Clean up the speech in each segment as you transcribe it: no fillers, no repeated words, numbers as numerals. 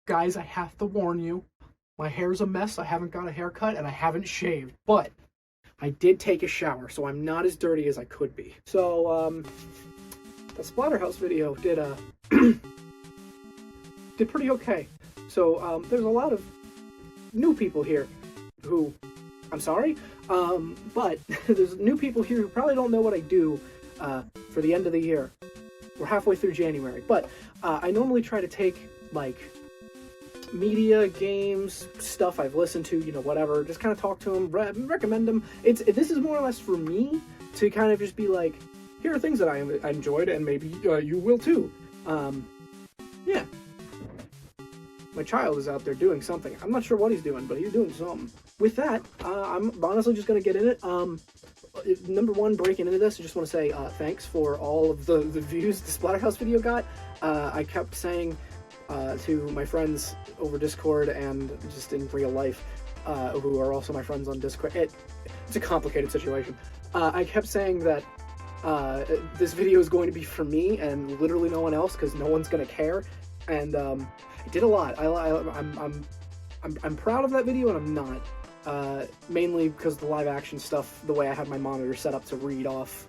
Guys, I have to warn you, my hair's a mess, I haven't got a haircut, and I haven't shaved, but I did take a shower, so I'm not as dirty as I could be. So, the Splatterhouse video did, did pretty okay. So, there's a lot of new people here who, I'm sorry, but there's new people here who probably don't know what I do, for the end of the year. We're halfway through January, but, I normally try to take, like, media, games, stuff I've listened to, you know, whatever, just kind of talk to them, recommend them. This is more or less for me to kind of just be like, here are things that I enjoyed, and maybe you will too. Yeah. My child is out there doing something. I'm not sure what he's doing, but he's doing something. With that, I'm honestly just going to get in it. Number one, breaking into this, I just want to say thanks for all of the views the Splatterhouse video got. I kept saying to my friends over Discord and just in real life, who are also my friends on Discord. It's a complicated situation. I kept saying that this video is going to be for me and literally no one else, because no one's going to care. And it did a lot. I'm proud of that video, and I'm not. Mainly because the live action stuff, the way I had my monitor set up to read off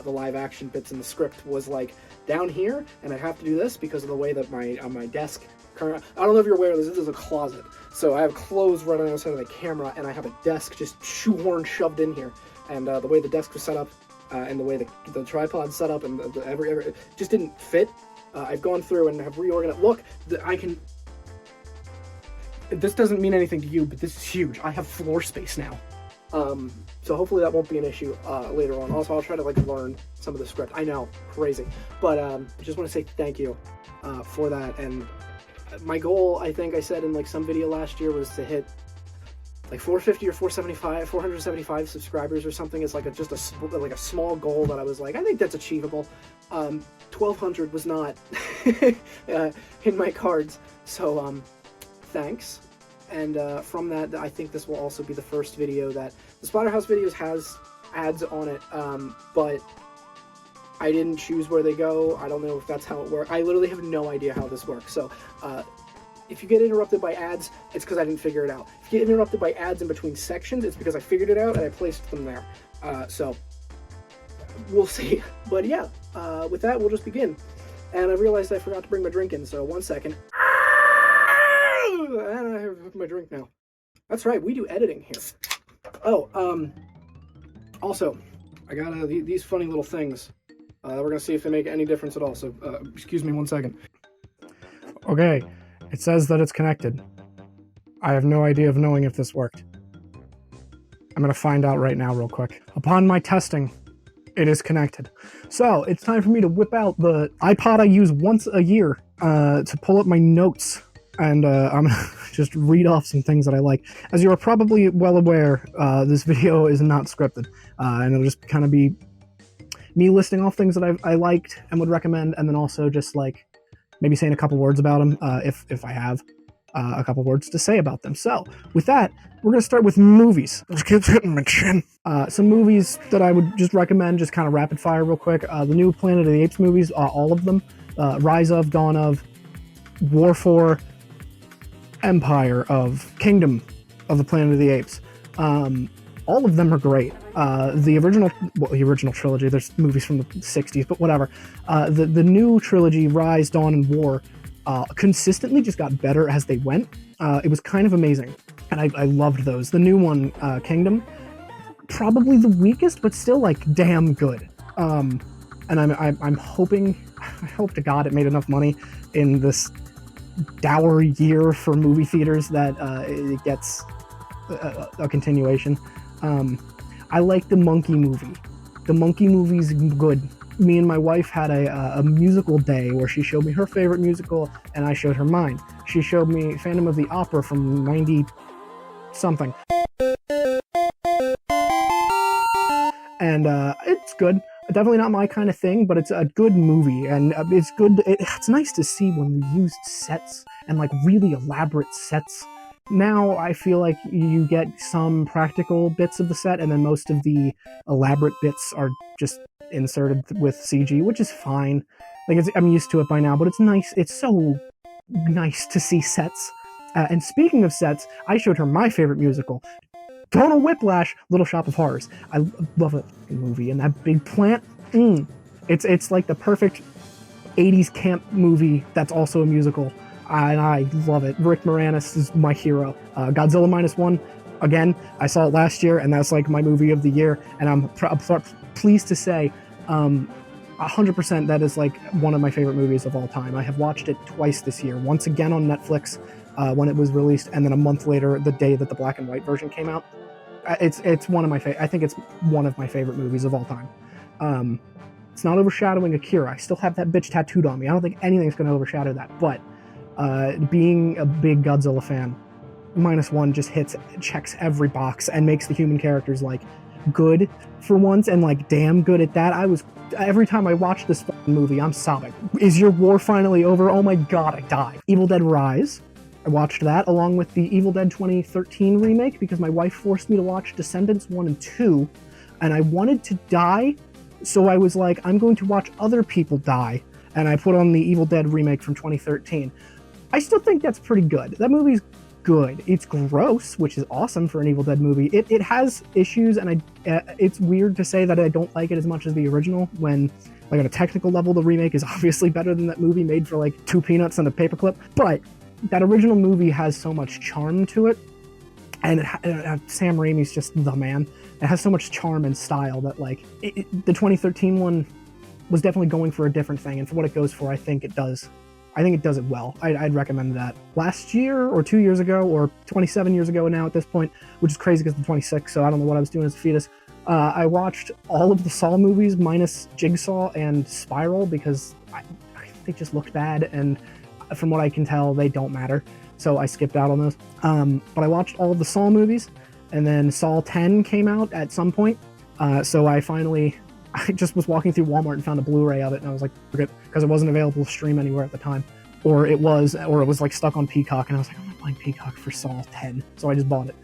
the live action bits in the script was like down here, and I have to do this because of the way that my desk current. I don't know if you're aware of this. This is a closet, so I have clothes right on the other side of the camera, and I have a desk just shoehorned shoved in here. And the way the desk was set up, and the way the tripod's set up, and every it just didn't fit. I've gone through and have reorganized. Look, I can. This doesn't mean anything to you, but this is huge. I have floor space now. So hopefully that won't be an issue later on. Also, I'll try to like learn some of the script. I know, crazy. But I just want to say thank you for that. And my goal, I think I said in like some video last year, was to hit like 450 or 475 subscribers or something. It's like just a small goal that I was like, I think that's achievable. 1,200 was not in my cards. So thanks. And from that, I think this will also be the first video that the Splatterhouse videos has ads on it, but I didn't choose where they go. I don't know if that's how it works. I literally have no idea how this works. So if you get interrupted by ads, it's because I didn't figure it out. If you get interrupted by ads in between sections, it's because I figured it out and I placed them there. So we'll see. But yeah, with that, we'll just begin. And I realized I forgot to bring my drink in, so 1 second. And I have my drink now. That's right, we do editing here. Oh, also, I got these funny little things. We're gonna see if they make any difference at all, so excuse me 1 second. Okay, it says that it's connected. I have no idea of knowing if this worked. I'm gonna find out right now real quick. Upon my testing, it is connected. So, it's time for me to whip out the iPod I use once a year to pull up my notes. And I'm gonna just read off some things that I like. As you are probably well aware, this video is not scripted, and it'll just kind of be me listing off things that I liked and would recommend, and then also just like maybe saying a couple words about them if I have a couple words to say about them. So with that, we're gonna start with movies. This keeps hitting my chin. Some movies that I would just recommend, just kind of rapid fire real quick. The new Planet of the Apes movies, all of them. Rise of, Dawn of, War for, Empire of, Kingdom of the Planet of the Apes. All of them are great. The original trilogy, there's movies from the 60s, but whatever. The new trilogy, Rise, Dawn, and War, consistently just got better as they went. It was kind of amazing, and I loved those. The new one, Kingdom, probably the weakest, but still like damn good. And I'm hoping, I hope to God it made enough money in this dour year for movie theaters that it gets a continuation. I like the Monkey movie. The Monkey movie's good. Me and my wife had a musical day where she showed me her favorite musical and I showed her mine. She showed me Phantom of the Opera from 90 something. And it's good. Definitely not my kind of thing, but it's a good movie, and it's good. It's nice to see when we used sets and like really elaborate sets. Now I feel like you get some practical bits of the set, and then most of the elaborate bits are just inserted with CG, which is fine. Like I'm used to it by now, but it's nice. It's so nice to see sets. And speaking of sets, I showed her my favorite musical, Total Whiplash, Little Shop of Horrors. I love that movie, and that big plant. It's like the perfect 80s camp movie that's also a musical, and I love it. Rick Moranis is my hero. Godzilla -1, again, I saw it last year, and that's like my movie of the year, and I'm pleased to say 100% that is like one of my favorite movies of all time. I have watched it twice this year, once again on Netflix when it was released, and then a month later, the day that the black and white version came out. It's one of my I think it's one of my favorite movies of all time. It's not overshadowing Akira. I still have that bitch tattooed on me. I don't think anything's going to overshadow that. But being a big Godzilla fan, -1 just checks every box and makes the human characters like good for once, and like damn good at that. Every time I watch this movie, I'm sobbing. Is your war finally over? Oh my god, I died. Evil Dead Rise. I watched that along with the Evil Dead 2013 remake because my wife forced me to watch Descendants 1 and 2, and I wanted to die. So I was like, I'm going to watch other people die, and I put on the Evil Dead remake from 2013. I still think that's pretty good. That movie's good. It's gross, which is awesome for an Evil Dead movie. It has issues, and it's weird to say that I don't like it as much as the original, when, like, on a technical level, the remake is obviously better than that movie made for, like, 2 peanuts and a paperclip. But that original movie has so much charm to it, and Sam Raimi's just the man. It has so much charm and style that, like, the 2013 one was definitely going for a different thing, and for what it goes for, I think it does. I think it does it well. I'd recommend that. Last year, or 2 years ago, or 27 years ago now at this point, which is crazy because I'm 26, so I don't know what I was doing as a fetus, I watched all of the Saw movies minus Jigsaw and Spiral because they just looked bad, and from what I can tell, they don't matter, so I skipped out on those. But I watched all of the Saw movies, and then Saw 10 came out at some point, so I just was walking through Walmart and found a Blu-ray of it, and I was like, forget, because it wasn't available to stream anywhere at the time, or it was like stuck on Peacock, and I was like, I'm not buying Peacock for Saw 10, so I just bought it.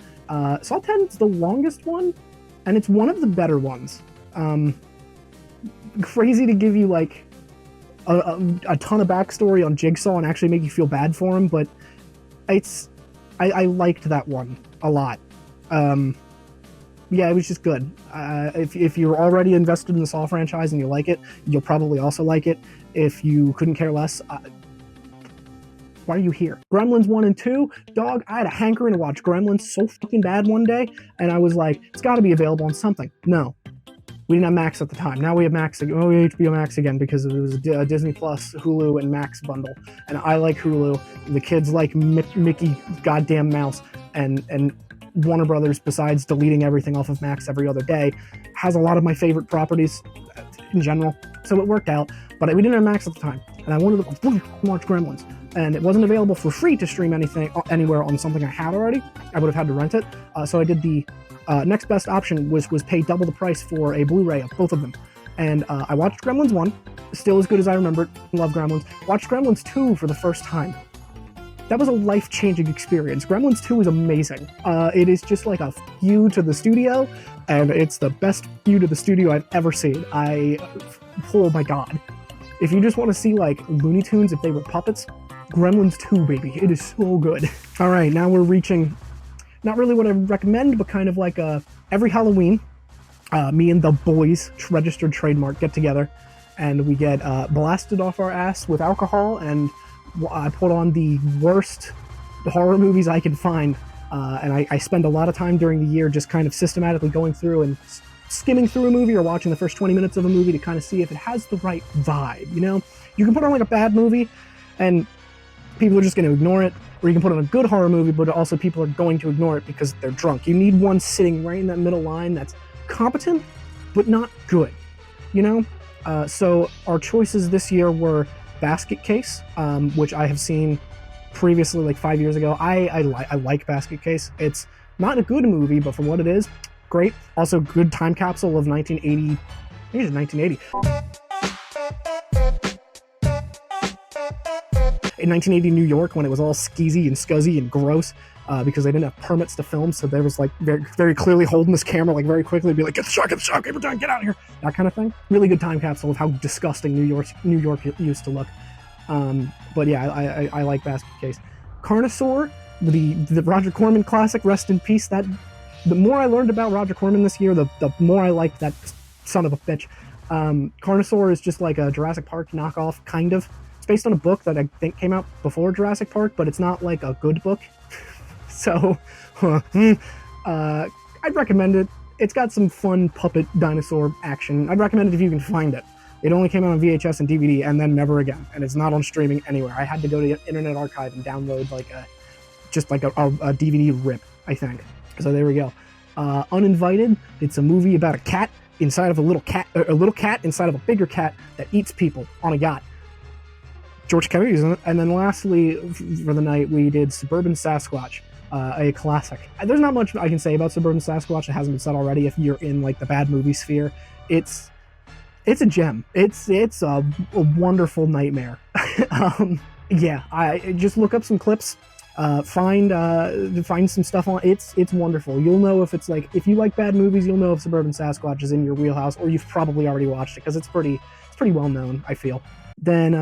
Saw 10 is the longest one, and it's one of the better ones. Crazy to give you like a ton of backstory on Jigsaw and actually make you feel bad for him, but I liked that one a lot. Yeah, it was just good. If you're already invested in the Saw franchise and you like it, you'll probably also like it. If you couldn't care less, why are you here? Gremlins 1 and 2, dog, I had a hankering to watch Gremlins so fucking bad one day, and I was like, it's got to be available on something. No. We didn't have Max at the time. Now we have Max. We have HBO Max again because it was a Disney Plus, Hulu, and Max bundle. And I like Hulu. The kids like Mickey goddamn Mouse. And Warner Brothers, besides deleting everything off of Max every other day, has a lot of my favorite properties in general. So it worked out. But we didn't have Max at the time. And I wanted to watch Gremlins. And it wasn't available for free to stream anywhere on something I had already. I would have had to rent it. So I did the next best option, was pay double the price for a Blu-ray of both of them. And I watched Gremlins 1, still as good as I remember it, love Gremlins. Watched Gremlins 2 for the first time. That was a life-changing experience. Gremlins 2 is amazing. It is just like a you to the studio, and it's the best you to the studio I've ever seen. Oh my god. If you just want to see like Looney Tunes if they were puppets, Gremlins 2, baby. It is so good. Alright, now we're reaching, not really what I recommend, but kind of like every Halloween, me and the boys, registered trademark, get together, and we get blasted off our ass with alcohol, and I put on the worst horror movies I can find, and I spend a lot of time during the year just kind of systematically going through and skimming through a movie or watching the first 20 minutes of a movie to kind of see if it has the right vibe, you know? You can put on like a bad movie, and people are just going to ignore it, or you can put on a good horror movie, but also people are going to ignore it because they're drunk. You need one sitting right in that middle line that's competent, but not good, you know? So our choices this year were Basket Case, which I have seen previously, like 5 years ago. I like Basket Case. It's not a good movie, but for what it is, great. Also, good time capsule of 1980. I think it's 1980. In 1980 New York, when it was all skeezy and scuzzy and gross, because they didn't have permits to film, so they was like very, very clearly holding this camera like very quickly, be like, get the shot, we're done, get out of here, that kind of thing. Really good time capsule of how disgusting New York used to look. But yeah, I like Basket Case. Carnosaur, the Roger Corman classic, rest in peace. That the more I learned about Roger Corman this year, the more I liked that son of a bitch. Carnosaur is just like a Jurassic Park knockoff, kind of. It's based on a book that I think came out before Jurassic Park, but it's not like a good book. So, I'd recommend it. It's got some fun puppet dinosaur action. I'd recommend it if you can find it. It only came out on VHS and DVD and then never again. And it's not on streaming anywhere. I had to go to the Internet Archive and download like a DVD rip, I think. So there we go. Uninvited. It's a movie about a cat inside of a little cat inside of a bigger cat that eats people on a yacht. George Kennedy's in it. And then lastly, for the night, we did Suburban Sasquatch, a classic. There's not much I can say about Suburban Sasquatch that hasn't been said already. If you're in like the bad movie sphere, it's a gem. It's a wonderful nightmare. Yeah, I just look up some clips, find some stuff on. It's wonderful. You'll know if it's like, if you like bad movies, you'll know if Suburban Sasquatch is in your wheelhouse, or you've probably already watched it because it's pretty well known, I feel. Then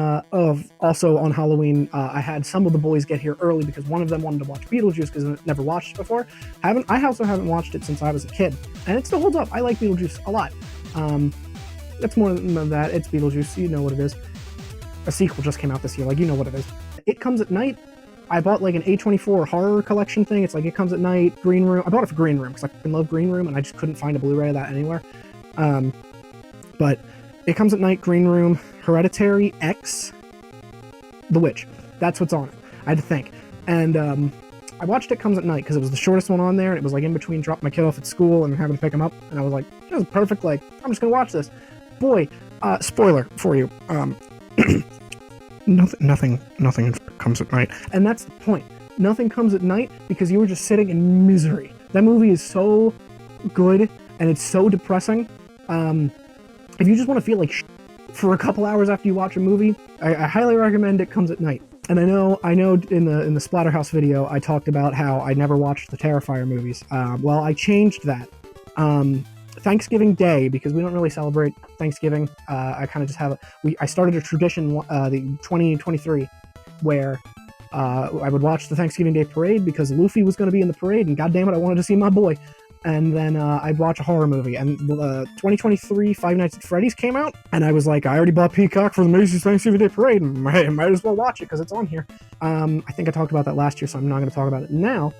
also on Halloween, I had some of the boys get here early because one of them wanted to watch Beetlejuice because I never watched it before. I also haven't watched it since I was a kid, and it still holds up. I like Beetlejuice a lot. It's more than that. It's Beetlejuice. You know what it is. A sequel just came out this year. Like, you know what it is. It Comes at Night. I bought like an A24 horror collection thing. It's like It Comes at Night, Green Room. I bought it for Green Room because I fucking love Green Room, and I just couldn't find a Blu-ray of that anywhere. But It Comes at Night, Green Room, Hereditary, X, The Witch. That's what's on it. I had to think. And I watched It Comes at Night because it was the shortest one on there. It was like in between dropping my kid off at school and having to pick him up. And I was like, this is perfect. Like, I'm just going to watch this. Boy, spoiler for you. Nothing comes at night. And that's the point. Nothing comes at night because you were just sitting in misery. That movie is so good and it's so depressing. If you just want to feel like for a couple hours after you watch a movie, I highly recommend It Comes at Night. And I know in the Splatterhouse video I talked about how I never watched the Terrifier movies. Well, I changed that. Thanksgiving Day, because we don't really celebrate Thanksgiving. I kind of just have I started a tradition, the 2023, where I would watch the Thanksgiving Day parade because Luffy was going to be in the parade, and goddamn it, I wanted to see my boy. And then I'd watch a horror movie. And 2023 Five Nights at Freddy's came out, and I was like, I already bought Peacock for the Macy's Thanksgiving Day parade, and might as well watch it because it's on here. I think I talked about that last year, so I'm not going to talk about it now.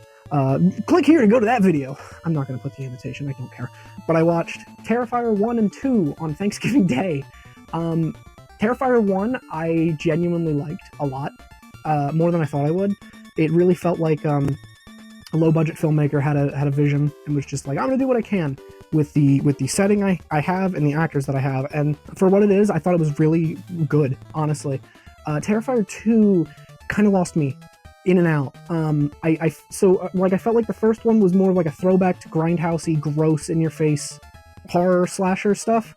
Click here to go to that video. I'm not going to put the invitation, I don't care. But I watched Terrifier 1 and 2 on Thanksgiving Day. Terrifier 1 I genuinely liked a lot, more than I thought I would. It really felt like a low-budget filmmaker had a vision and was just like, I'm going to do what I can with the setting I have and the actors that I have. And for what it is, I thought it was really good, honestly. Terrifier 2 kind of lost me in and out. I felt like the first one was more like a throwback to grindhousey, gross, in-your-face horror slasher stuff,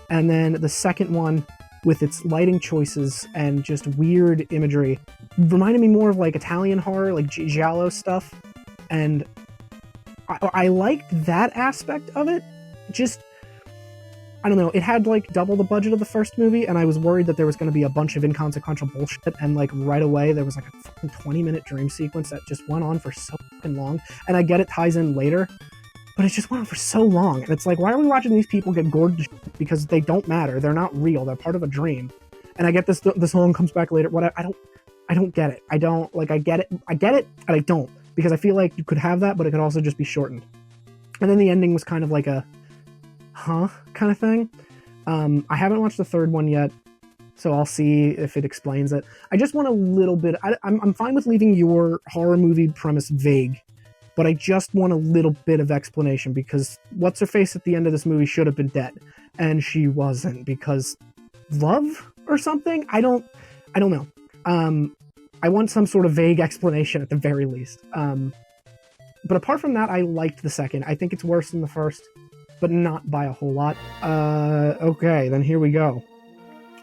and then the second one, with its lighting choices and just weird imagery, reminded me more of like Italian horror, like giallo stuff, and I liked that aspect of it. Just, I don't know, it had like double the budget of the first movie, and I was worried that there was going to be a bunch of inconsequential bullshit, and like right away there was like a fucking 20-minute dream sequence that just went on for so fucking long. And I get it ties in later, but it just went on for so long, and it's like, why are we watching these people get gored to shit? Because they don't matter, they're not real, they're part of a dream. And I get this song comes back later, whatever. I don't get it. I get it, and I don't, because I feel like you could have that, but it could also just be shortened. And then the ending was kind of like a kind of thing. I haven't watched the third one yet, so I'll see if it explains it. I just want a little bit. I'm fine with leaving your horror movie premise vague, but I just want a little bit of explanation, because what's her face at the end of this movie should have been dead, and she wasn't, because love or something. I don't know. I want some sort of vague explanation at the very least. But apart from that, I liked the second. I think it's worse than the first, but not by a whole lot. Okay, then here we go.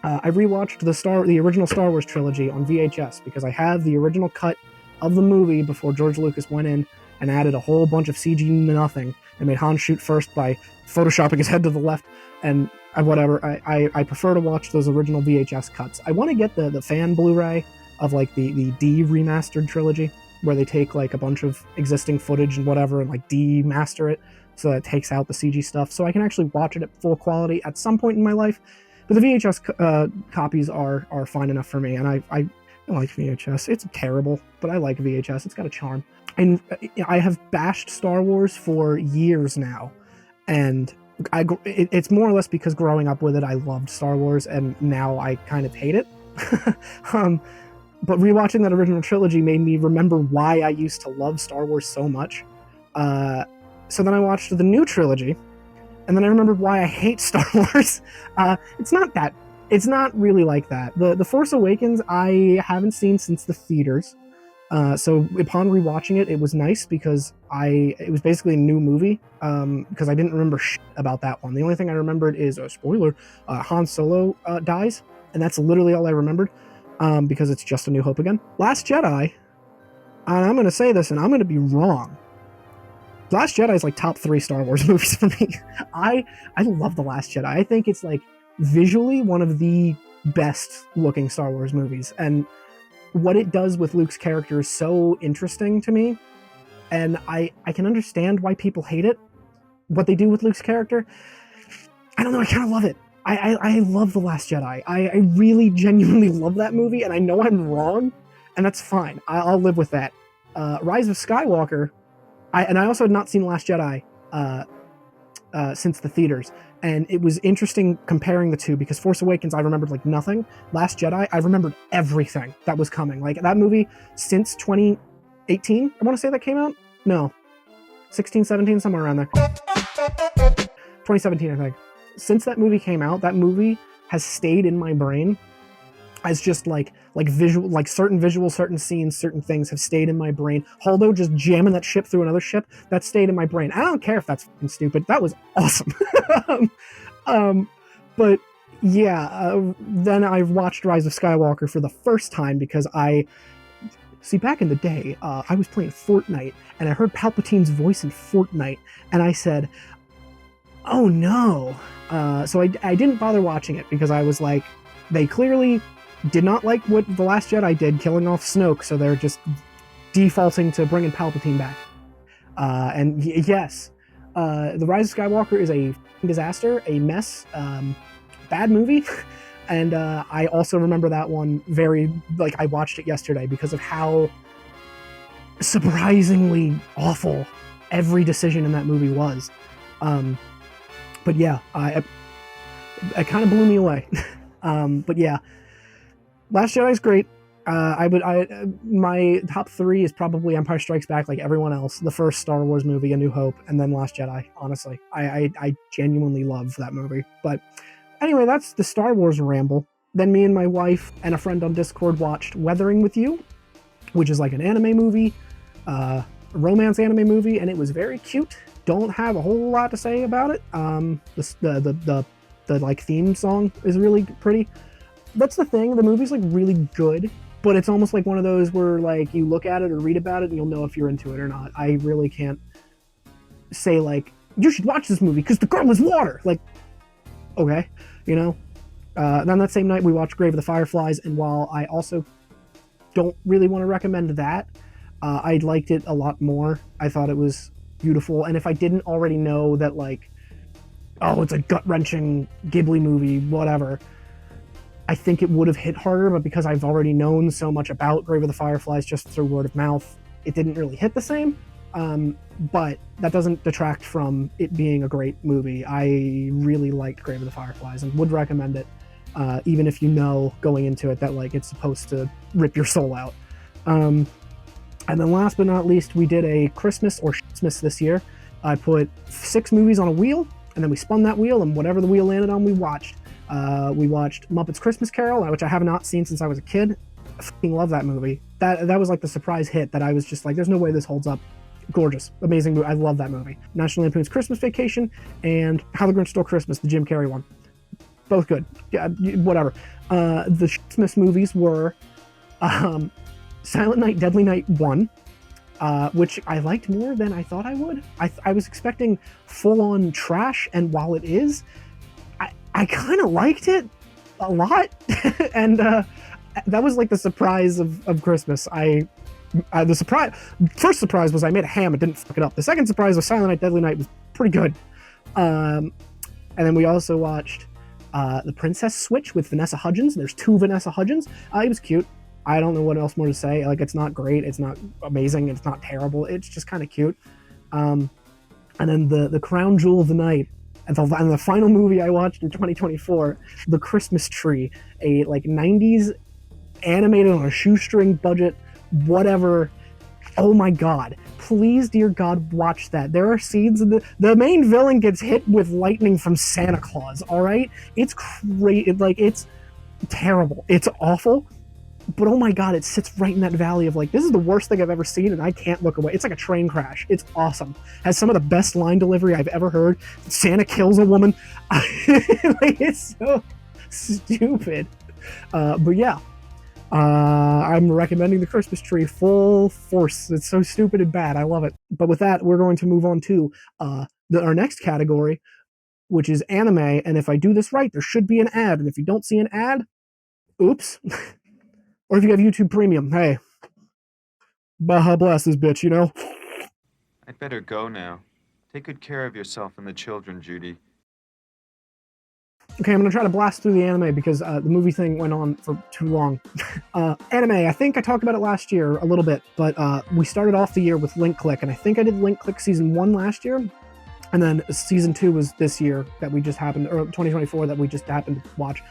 I rewatched the original Star Wars trilogy on VHS because I have the original cut of the movie before George Lucas went in and added a whole bunch of CG nothing and made Han shoot first by photoshopping his head to the left and whatever. I prefer to watch those original VHS cuts. I want to get the fan Blu-ray of like the D remastered trilogy, where they take like a bunch of existing footage and whatever and like demaster it so that it takes out the CG stuff, so I can actually watch it at full quality at some point in my life. But the VHS copies are fine enough for me, and I like VHS. It's terrible, but I like VHS. It's got a charm. And I have bashed Star Wars for years now, and it's more or less because growing up with it, I loved Star Wars, and now I kind of hate it. But rewatching that original trilogy made me remember why I used to love Star Wars so much. So then I watched the new trilogy, and then I remembered why I hate Star Wars. It's not really like that. The Force Awakens I haven't seen since the theaters. So upon rewatching it, it was nice because it was basically a new movie, because I didn't remember shit about that one. The only thing I remembered is, a spoiler, Han Solo dies, and that's literally all I remembered, because it's just A New Hope again. Last Jedi, and I'm going to say this, and I'm going to be wrong. Last Jedi is like top 3 Star Wars movies for me. I love The Last Jedi. I think it's like visually one of the best looking Star Wars movies, and what it does with Luke's character is so interesting to me, and I can understand why people hate it. What they do with Luke's character, I don't know, I kind of love it. I love The Last Jedi. I really genuinely love that movie, and I know I'm wrong, and that's fine. I'll live with that. Rise of Skywalker, I also had not seen The Last Jedi since the theaters, and it was interesting comparing the two, because Force Awakens I remembered like nothing. Last Jedi I remembered everything that was coming. Like that movie since 2018, I want to say that came out? No. 16, 17, somewhere around there. 2017, I think. Since that movie came out, that movie has stayed in my brain as just like visual, like certain visuals, certain scenes, certain things have stayed in my brain. Holdo just jamming that ship through another ship, that stayed in my brain. I don't care if that's fucking stupid. That was awesome. But yeah, then I watched Rise of Skywalker for the first time because back in the day, I was playing Fortnite and I heard Palpatine's voice in Fortnite, and I said, oh no. So I didn't bother watching it because I was like, they clearly did not like what The Last Jedi did, killing off Snoke, so they're just defaulting to bringing Palpatine back. And yes, The Rise of Skywalker is a disaster, a mess, bad movie. And I also remember that one I watched it yesterday because of how surprisingly awful every decision in that movie was. But yeah, it kind of blew me away. But yeah, Last Jedi is great. My top 3 is probably Empire Strikes Back, like everyone else, the first Star Wars movie, A New Hope, and then Last Jedi. Honestly, I genuinely love that movie. But anyway, that's the Star Wars ramble. Then me and my wife and a friend on Discord watched Weathering with You, which is like an anime movie, a romance anime movie, and it was very cute. Don't have a whole lot to say about it. The like theme song is really pretty. That's the thing, the movie's like really good, but it's almost like one of those where like you look at it or read about it and you'll know if you're into it or not. I really can't say like, you should watch this movie because the girl is water. Like, okay, you know? Then that same night we watched Grave of the Fireflies, and while I also don't really want to recommend that, I liked it a lot more. I thought it was beautiful, and if I didn't already know that like, oh, it's a gut-wrenching Ghibli movie, whatever, I think it would have hit harder, but because I've already known so much about Grave of the Fireflies just through word of mouth, it didn't really hit the same. But that doesn't detract from it being a great movie. I really liked Grave of the Fireflies and would recommend it, even if you know going into it that like it's supposed to rip your soul out. And then last but not least, we did a Christmas or Christmas this year. I put 6 movies on a wheel, and then we spun that wheel, and whatever the wheel landed on, we watched. We watched Muppets Christmas Carol, which I have not seen since I was a kid. I fucking love that movie. That was like the surprise hit that I was just like, there's no way this holds up. Gorgeous, amazing movie. I love that movie. National Lampoon's Christmas Vacation and How the Grinch Stole Christmas, the Jim Carrey one. Both good. Yeah, whatever. The Christmas movies were Silent Night, Deadly Night 1, which I liked more than I thought I would. I was expecting full-on trash, and while it is, I kind of liked it a lot. And that was like the surprise of Christmas. The first surprise was I made a ham and didn't fuck it up. The second surprise was Silent Night, Deadly Night was pretty good. And then we also watched The Princess Switch with Vanessa Hudgens. There's 2 Vanessa Hudgens. It was cute. I don't know what else more to say. Like, it's not great. It's not amazing. It's not terrible. It's just kind of cute. And then the crown jewel of the night, and the final movie I watched in 2024, The Christmas Tree, a like 90s animated on a shoestring budget, whatever. Oh my god. Please, dear God, watch that. There are scenes in the main villain gets hit with lightning from Santa Claus, alright? It's crazy. Like, it's terrible. It's awful. But oh my god, it sits right in that valley of like, this is the worst thing I've ever seen and I can't look away. It's like a train crash. It's awesome. Has some of the best line delivery I've ever heard. Santa kills a woman. Like, it's so stupid. But yeah. I'm recommending The Christmas Tree full force. It's so stupid and bad. I love it. But with that, we're going to move on to our next category, which is anime. And if I do this right, there should be an ad. And if you don't see an ad, oops. Or if you have YouTube Premium, hey, Baja blast this bitch, you know? I'd better go now. Take good care of yourself and the children, Judy. Okay, I'm going to try to blast through the anime because the movie thing went on for too long. Anime, I think I talked about it last year a little bit, but we started off the year with Link Click, and I think I did Link Click Season 1 last year, and then Season 2 was this year that we just happened, or 2024 that we just happened to watch.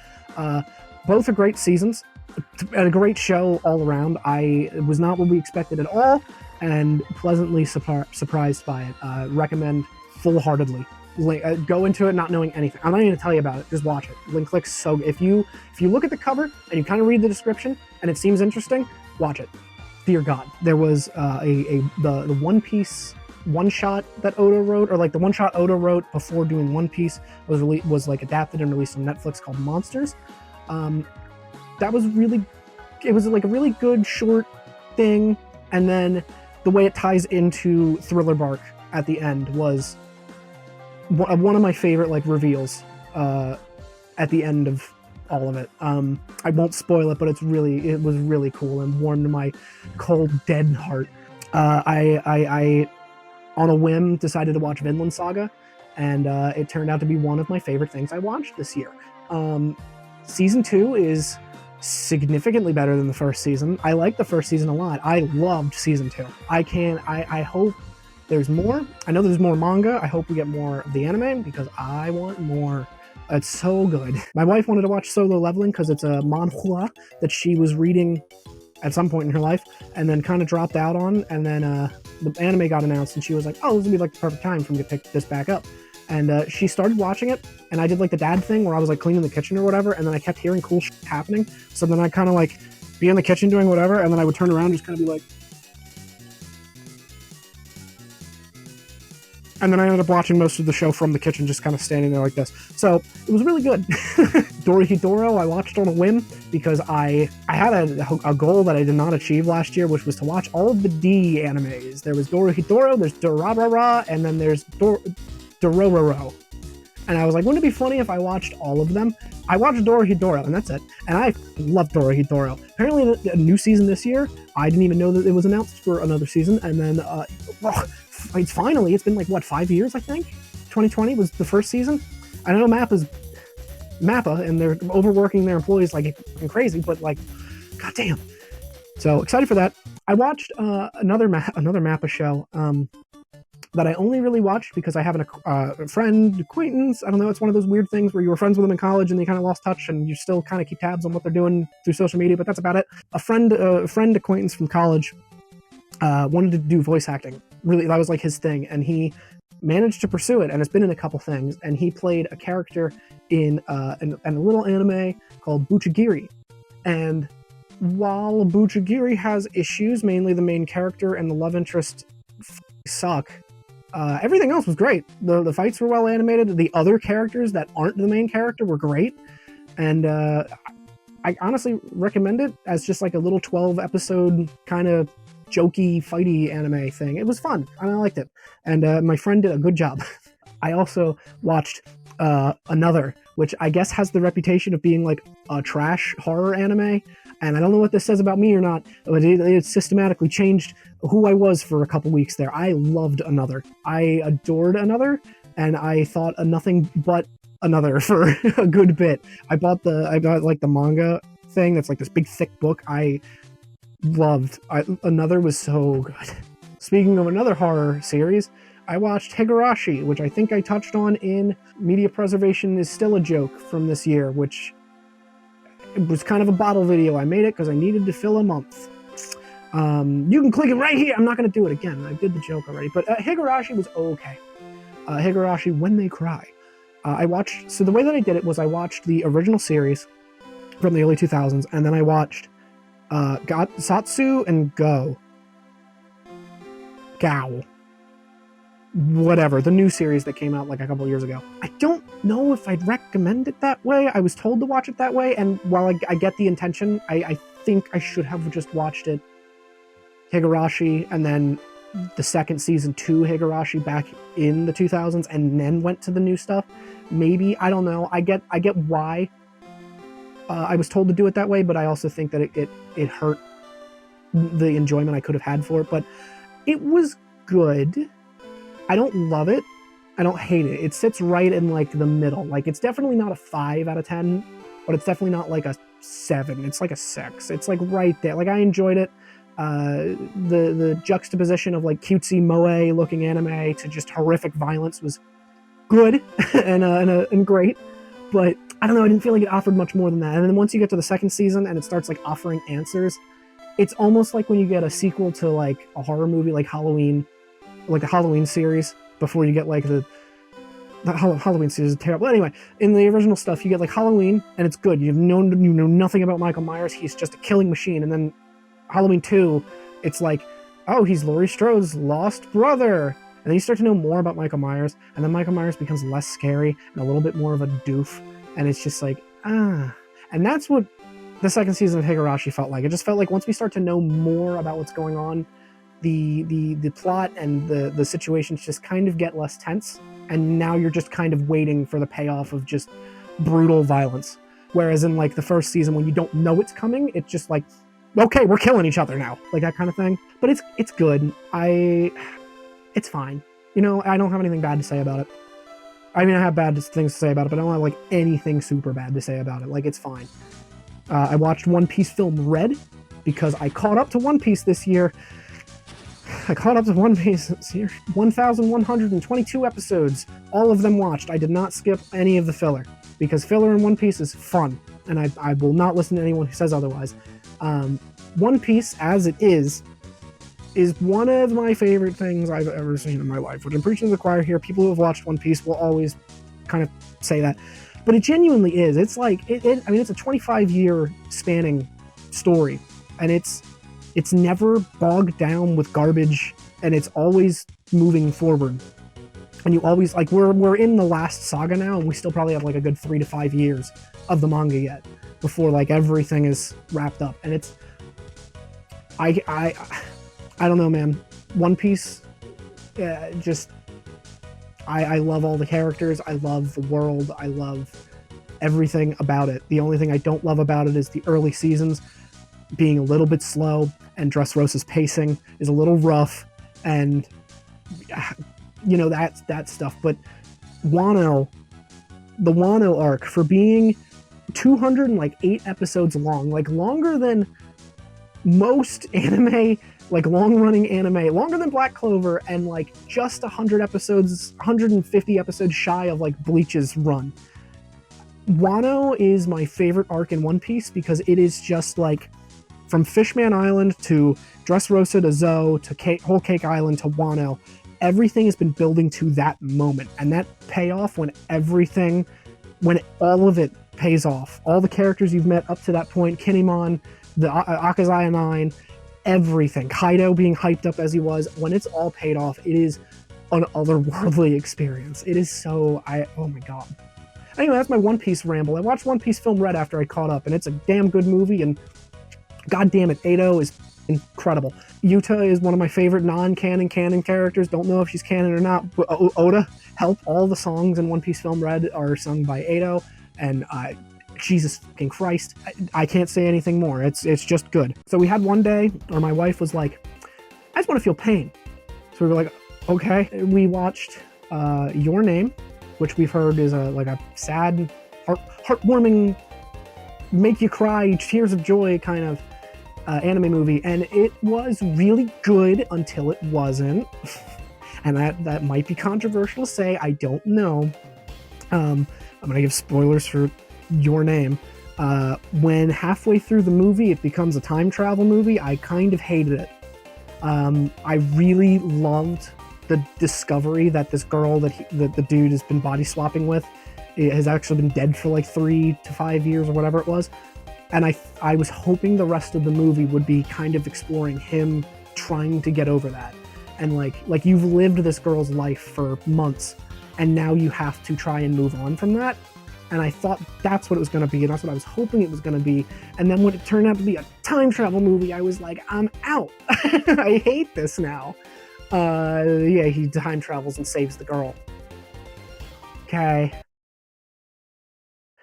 Both are great seasons. A great show all around. It was not what we expected at all, and pleasantly surprised by it. Recommend full-heartedly. Go into it not knowing anything. I'm not even gonna tell you about it. Just watch it. Link Click's so. If you look at the cover and you kind of read the description and it seems interesting, watch it. Dear God, there was the One Piece one-shot that Oda wrote, or like the one-shot Oda wrote before doing One Piece was like adapted and released on Netflix called Monsters. That was really, it was like a really good short thing, and then the way it ties into Thriller Bark at the end was one of my favorite like reveals at the end of all of it. I won't spoil it, but it was really cool and warmed my cold, dead heart. I on a whim decided to watch Vinland Saga, and it turned out to be one of my favorite things I watched this year. Season 2 is significantly better than the first season. I liked the first season a lot. I loved season 2. I hope there's more. I know there's more manga. I hope we get more of the anime because I want more. It's so good. My wife wanted to watch Solo Leveling because it's a manhwa that she was reading at some point in her life and then kind of dropped out on, and then the anime got announced and she was like, oh, this would be like the perfect time for me to pick this back up. And she started watching it, and I did like the dad thing where I was like cleaning the kitchen or whatever, and then I kept hearing cool shit happening. So then I kind of like be in the kitchen doing whatever, and then I would turn around and just kind of be like, and then I ended up watching most of the show from the kitchen, just kind of standing there like this. So it was really good. Dorohedoro, I watched on a whim because I had a goal that I did not achieve last year, which was to watch all of the D animes. There was Dorohedoro, there's Dorarara, and then there's Dorororo. And I was like, wouldn't it be funny if I watched all of them? I watched Dorohedoro, and that's it. And I love Dorohedoro. Apparently, a new season this year. I didn't even know that it was announced for another season. And then, it's been like, what, 5 years, I think? 2020 was the first season. I know Mappa, and they're overworking their employees like crazy, but like, goddamn. So excited for that. I watched another Mappa show that I only really watched because I have a friend, acquaintance. I don't know. It's one of those weird things where you were friends with them in college and they kind of lost touch, and you still kind of keep tabs on what they're doing through social media. But that's about it. A friend acquaintance from college wanted to do voice acting. Really, that was like his thing, and he managed to pursue it, and it's been in a couple things. And he played a character in a little anime called Buchigiri. And while Buchigiri has issues, mainly the main character and the love interest suck. Everything else was great. The fights were well animated. The other characters that aren't the main character were great. And I honestly recommend it as just like a little 12 episode kind of jokey, fighty anime thing. It was fun. I liked it. And my friend did a good job. I also watched Another, which I guess has the reputation of being like a trash horror anime. And I don't know what this says about me or not, but it systematically changed who I was for a couple weeks there. I loved Another. I adored Another, and I thought nothing but Another for a good bit. I bought like the manga thing that's like this big thick book. I loved. Another was so good. Speaking of another horror series, I watched Higurashi, which I think I touched on in Media Preservation is Still a Joke from this year, which it was kind of a bottle video. I made it because I needed to fill a month. You can click it right here. I'm not going to do it again. I did the joke already. But Higurashi was okay. Higurashi, When They Cry. So the way that I did it was I watched the original series from the early 2000s, and then I watched Satsu and Gao. Whatever, the new series that came out like a couple years ago. I don't know if I'd recommend it that way. I was told to watch it that way, and while I get the intention, I think I should have just watched it Higurashi and then the second season 2 Higurashi back in the 2000s and then went to the new stuff. Maybe, I don't know. I get why I was told to do it that way, but I also think that it hurt the enjoyment I could have had for it. But it was good. I don't love it. I don't hate it. It sits right in like the middle. Like it's definitely not a 5 out of 10, but it's definitely not like a 7. It's like a 6. It's like right there. Like I enjoyed it. The juxtaposition of like cutesy moe looking anime to just horrific violence was good and great. But I don't know. I didn't feel like it offered much more than that. And then once you get to the second season and it starts like offering answers, it's almost like when you get a sequel to like a horror movie like Halloween. Like the Halloween series before you get like the Halloween series is terrible. Anyway, in the original stuff, you get like Halloween and it's good. You know nothing about Michael Myers. He's just a killing machine. And then Halloween 2, it's like, oh, he's Laurie Strode's lost brother. And then you start to know more about Michael Myers, and then Michael Myers becomes less scary and a little bit more of a doof. And it's just like, And that's what the second season of Higurashi felt like. It just felt like once we start to know more about what's going on, the plot and the situations just kind of get less tense, and now you're just kind of waiting for the payoff of just brutal violence. Whereas in like the first season, when you don't know it's coming, it's just like, okay, we're killing each other now, like that kind of thing. But it's good. It's fine. You know, I don't have anything bad to say about it. I mean, I have bad things to say about it, but I don't have like anything super bad to say about it. Like, it's fine. I watched One Piece film Red because I caught up to One Piece this year. I caught up to One Piece this year. 1,122 episodes. All of them watched. I did not skip any of the filler because filler in One Piece is fun, and I will not listen to anyone who says otherwise. One Piece, as it is one of my favorite things I've ever seen in my life, which I'm preaching to the choir here. People who have watched One Piece will always kind of say that, but it genuinely is. It's like, I mean, it's a 25-year spanning story, and it's never bogged down with garbage, and it's always moving forward. And you always, like, we're in the last saga now, and we still probably have like a good 3 to 5 years of the manga yet before like everything is wrapped up. And it's, I don't know, man. One Piece, I love all the characters. I love the world. I love everything about it. The only thing I don't love about it is the early seasons being a little bit slow, and Dressrosa's pacing is a little rough, and you know, that stuff. But the Wano arc, for being 208 episodes long, like longer than most anime, like long-running anime, longer than Black Clover, and like just 150 episodes shy of like Bleach's run. Wano is my favorite arc in One Piece because it is just like, from Fishman Island to Dressrosa to Zoe to Whole Cake Island to Wano, everything has been building to that moment, and that payoff when all of it pays off. All the characters you've met up to that point, Kinemon, the Akazaya 9, everything, Kaido being hyped up as he was, when it's all paid off, it is an otherworldly experience. It is so, oh my god. Anyway, that's my One Piece ramble. I watched One Piece Film Red after I caught up, and it's a damn good movie, and god damn it, Edo is incredible. Yuta is one of my favorite non-canon characters. Don't know if she's canon or not, but Oda, help. All the songs in One Piece Film Red are sung by Edo, and Jesus fucking Christ, I can't say anything more. It's just good. So we had one day where my wife was like, I just want to feel pain. So we were like, okay. We watched Your Name, which we've heard is like a sad, heartwarming, make you cry, tears of joy kind of anime movie, and it was really good until it wasn't. And that might be controversial to say, I don't know. I'm gonna give spoilers for Your Name. When halfway through the movie it becomes a time travel movie, I kind of hated it. I really loved the discovery that this girl that the dude has been body swapping with has actually been dead for like 3 to 5 years or whatever it was. And I was hoping the rest of the movie would be kind of exploring him trying to get over that. And like you've lived this girl's life for months, and now you have to try and move on from that. And I thought that's what it was going to be, and that's what I was hoping it was going to be. And then when it turned out to be a time travel movie, I was like, I'm out. I hate this now. Yeah, he time travels and saves the girl. Okay.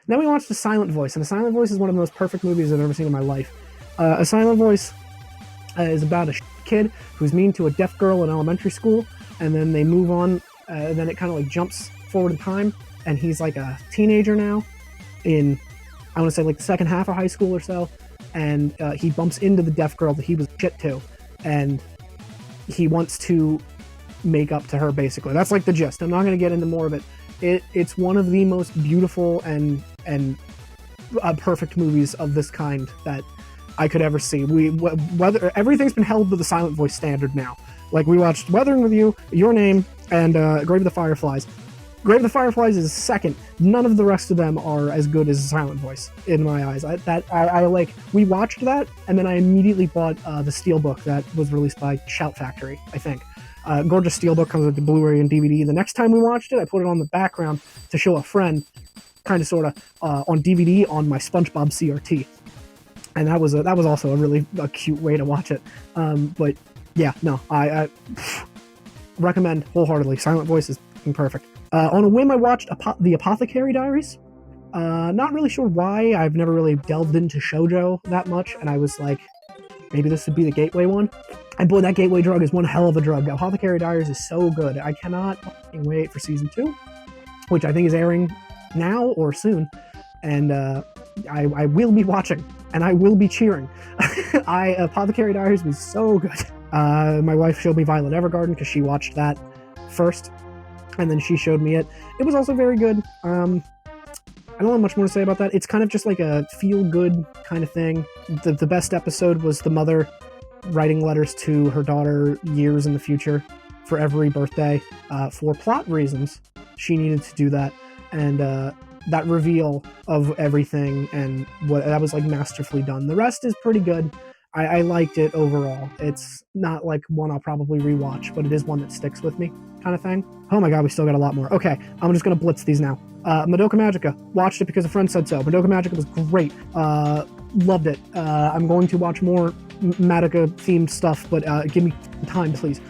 Then we watched A Silent Voice, and A Silent Voice is one of the most perfect movies I've ever seen in my life. A Silent Voice is about a kid who's mean to a deaf girl in elementary school, and then they move on, and then it kind of like jumps forward in time, and he's like a teenager now in, I want to say like the second half of high school or so, and he bumps into the deaf girl that he was shit to, and he wants to make up to her, basically. That's like the gist. I'm not going to get into more of it. It's one of the most beautiful and perfect movies of this kind that I could ever see. Whether everything's been held to the Silent Voice standard now. Like, we watched Weathering with You, Your Name, and Grave of the Fireflies. Grave of the Fireflies is second. None of the rest of them are as good as Silent Voice in my eyes. We watched that, and then I immediately bought the Steelbook that was released by Shout Factory, I think. Gorgeous Steelbook, comes with the Blu-ray and DVD. The next time we watched it, I put it on the background to show a friend, kind of, sort of, on DVD on my SpongeBob CRT. And that was also a really cute way to watch it. But yeah, no, I recommend wholeheartedly. Silent Voice is perfect. On a whim, I watched The Apothecary Diaries. Not really sure why. I've never really delved into shoujo that much, and I was like, maybe this would be the gateway one. And boy, that gateway drug is one hell of a drug. Apothecary Diaries is so good. I cannot wait for season 2, which I think is airing now or soon. And I will be watching, and I will be cheering. Apothecary Diaries was so good. My wife showed me Violet Evergarden because she watched that first, and then she showed me it. It was also very good. I don't have much more to say about that. It's kind of just like a feel-good kind of thing. The best episode was the mother writing letters to her daughter years in the future for every birthday. For plot reasons, she needed to do that. And that reveal of everything, and that was like masterfully done. The rest is pretty good. I liked it overall. It's not like one I'll probably rewatch, but it is one that sticks with me, kind of thing. Oh my god, we still got a lot more. Okay, I'm just gonna blitz these now. Madoka Magica. Watched it because a friend said so. Madoka Magica was great. Loved it. I'm going to watch more Madoka-themed stuff, but give me time, please.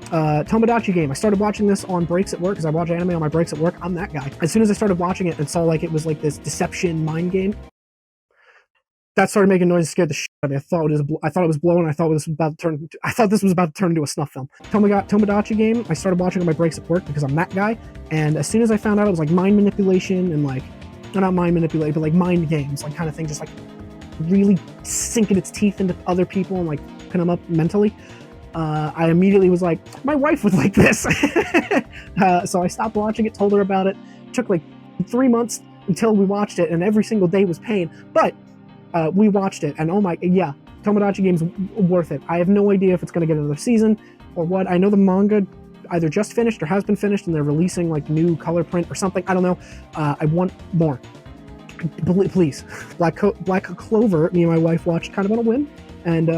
Tomodachi Game. I started watching this on breaks at work, because I watch anime on my breaks at work. I'm that guy. As soon as I started watching it and saw like it was like this deception mind game, that started making noise and scared the shit out of me. I thought it was blowing. I thought this was about to turn into a snuff film. Tomodachi Game. I started watching on my breaks at work because I'm that guy. And as soon as I found out it was like mind manipulation and like, not mind manipulation, but like mind games, like kind of thing, just like really sinking its teeth into other people and like pin them up mentally. I immediately was like, my wife would like this. So I stopped watching it, told her about it. It took like 3 months until we watched it, and every single day was pain. But we watched it, and oh my, yeah, Tomodachi Game's worth it. I have no idea if it's going to get another season or what. I know the manga either just finished or has been finished, and they're releasing like new color print or something. I don't know. I want more. Please. Black Clover, me and my wife watched kind of on a whim, and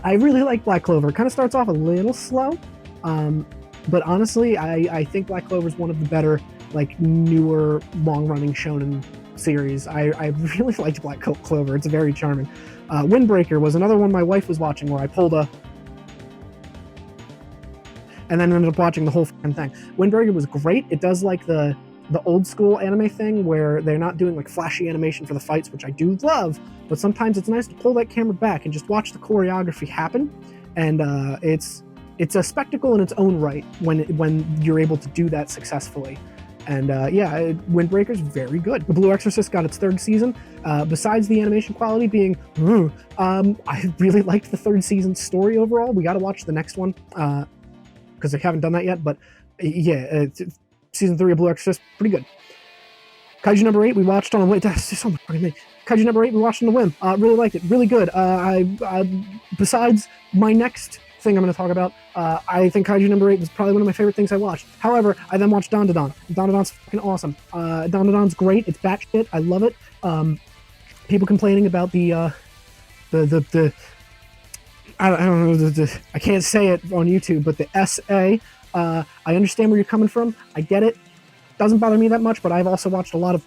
I really like Black Clover. It kind of starts off a little slow, but honestly, I think Black Clover is one of the better like newer long-running shonen series. I really liked Black Clover. It's very charming. Windbreaker was another one my wife was watching where I pulled a and then ended up watching the whole thing. Windbreaker was great. It does like the old school anime thing where they're not doing like flashy animation for the fights, which I do love, but sometimes it's nice to pull that camera back and just watch the choreography happen. And it's a spectacle in its own right when you're able to do that successfully. And Windbreaker's very good. The Blue Exorcist got its 3rd season. Besides the animation quality being, I really liked the 3rd season story overall. We got to watch the next one because I haven't done that yet. But yeah, season 3 of Blue Exorcist, pretty good. Kaiju number 8 we watched on a whim. Kaiju number 8 we watched on a whim. Really liked it. Really good. Besides my next thing I'm going to talk about, I think Kaiju number 8 was probably one of my favorite things I watched. However, I then watched Dandadan. Dandadan's fucking awesome. Dandadan's great. It's batshit. I love it. People complaining about the I don't know, I can't say it on YouTube, but the SA. I understand where you're coming from. I get it. Doesn't bother me that much, but I've also watched a lot of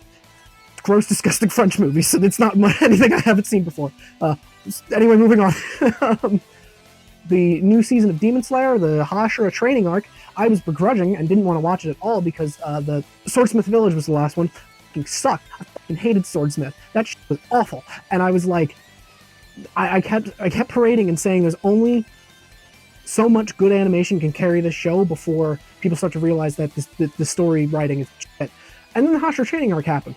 gross, disgusting French movies, so it's not anything I haven't seen before. Anyway, moving on. The new season of Demon Slayer, the Hashira training arc, I was begrudging and didn't want to watch it at all because the Swordsmith Village was the last one. Fucking sucked. I fucking hated Swordsmith. That shit was awful. And I was like, I kept parading and saying there's only so much good animation can carry this show before people start to realize that the story writing is shit. And then the Hashira training arc happened.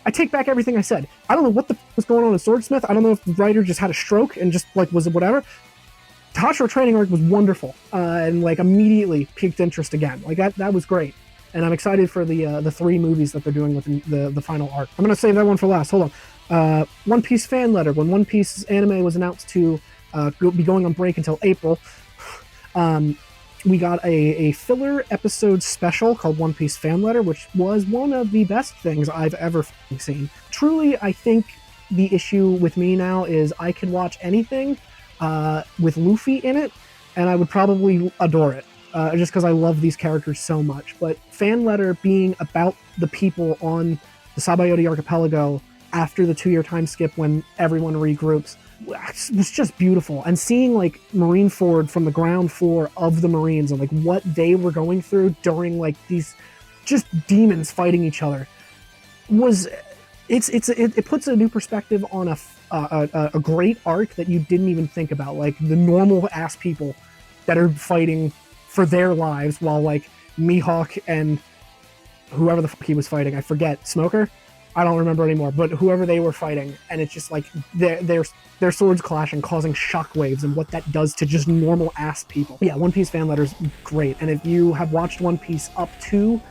I take back everything I said. I don't know what the f was going on in Swordsmith. I don't know if the writer just had a stroke and just like was it whatever. Hashira training arc was wonderful and like immediately piqued interest again. Like that was great, and I'm excited for the 3 movies that they're doing with the final arc. I'm gonna save that one for last. Hold on. One Piece fan letter. When One Piece anime was announced to be going on break until April, we got a filler episode special called One Piece fan letter, which was one of the best things I've ever seen. Truly, I think the issue with me now is I could watch anything with Luffy in it, and I would probably adore it, just because I love these characters so much. But fan letter being about the people on the Sabayori Archipelago after the 2-year time skip when everyone regroups was just beautiful. And seeing like Marineford from the ground floor of the Marines and like what they were going through during like these just demons fighting each other was it puts a new perspective on a great arc that you didn't even think about, like the normal ass people that are fighting for their lives while like Mihawk and whoever the fuck he was fighting, I forget, Smoker? I don't remember anymore, but whoever they were fighting, and it's just like their swords clashing, causing shockwaves, and what that does to just normal ass people. Yeah, One Piece fan letter's great, and if you have watched One Piece up to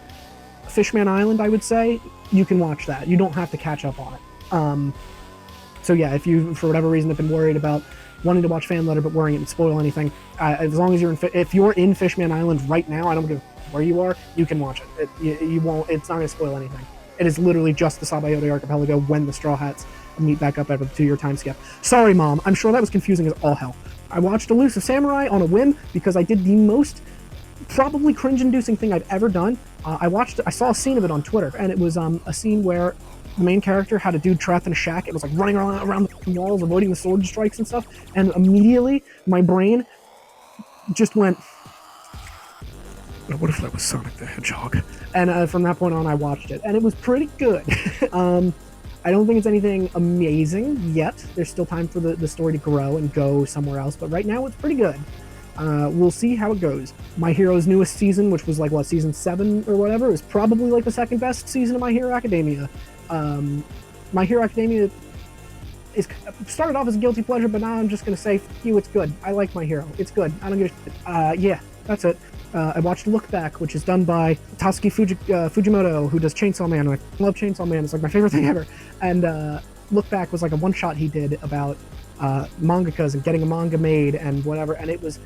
Fishman Island, I would say, you can watch that. You don't have to catch up on it. So yeah, if you, for whatever reason, have been worried about wanting to watch fan letter but worrying it would spoil anything, as long as if you're in Fishman Island right now, I don't give a where you are, you can watch it. You won't. It's not going to spoil anything. It is literally just the Sabayori Archipelago when the Straw Hats meet back up after the 2-year time skip. Sorry, Mom. I'm sure that was confusing as all hell. I watched Elusive Samurai on a whim because I did the most probably cringe-inducing thing I've ever done. I saw a scene of it on Twitter, and it was a scene where the main character had a dude trapped in a shack. It was like running around the walls, avoiding the sword strikes and stuff, and immediately my brain just went, what if that was Sonic the Hedgehog? And from that point on, I watched it, and it was pretty good. I don't think it's anything amazing yet. There's still time for the story to grow and go somewhere else, but right now it's pretty good. We'll see how it goes. My Hero's newest season, which was like, what, season 7 or whatever, is probably like the second best season of My Hero Academia. My Hero Academia started off as a guilty pleasure, but now I'm just going to say, f you, it's good. I like My Hero. It's good. I don't give a shit. Yeah, that's it. I watched Look Back, which is done by Tatsuki Fujimoto, who does Chainsaw Man, and I love Chainsaw Man. It's like my favorite thing ever. And Look Back was like a one-shot he did about mangakas and getting a manga made and whatever, and it was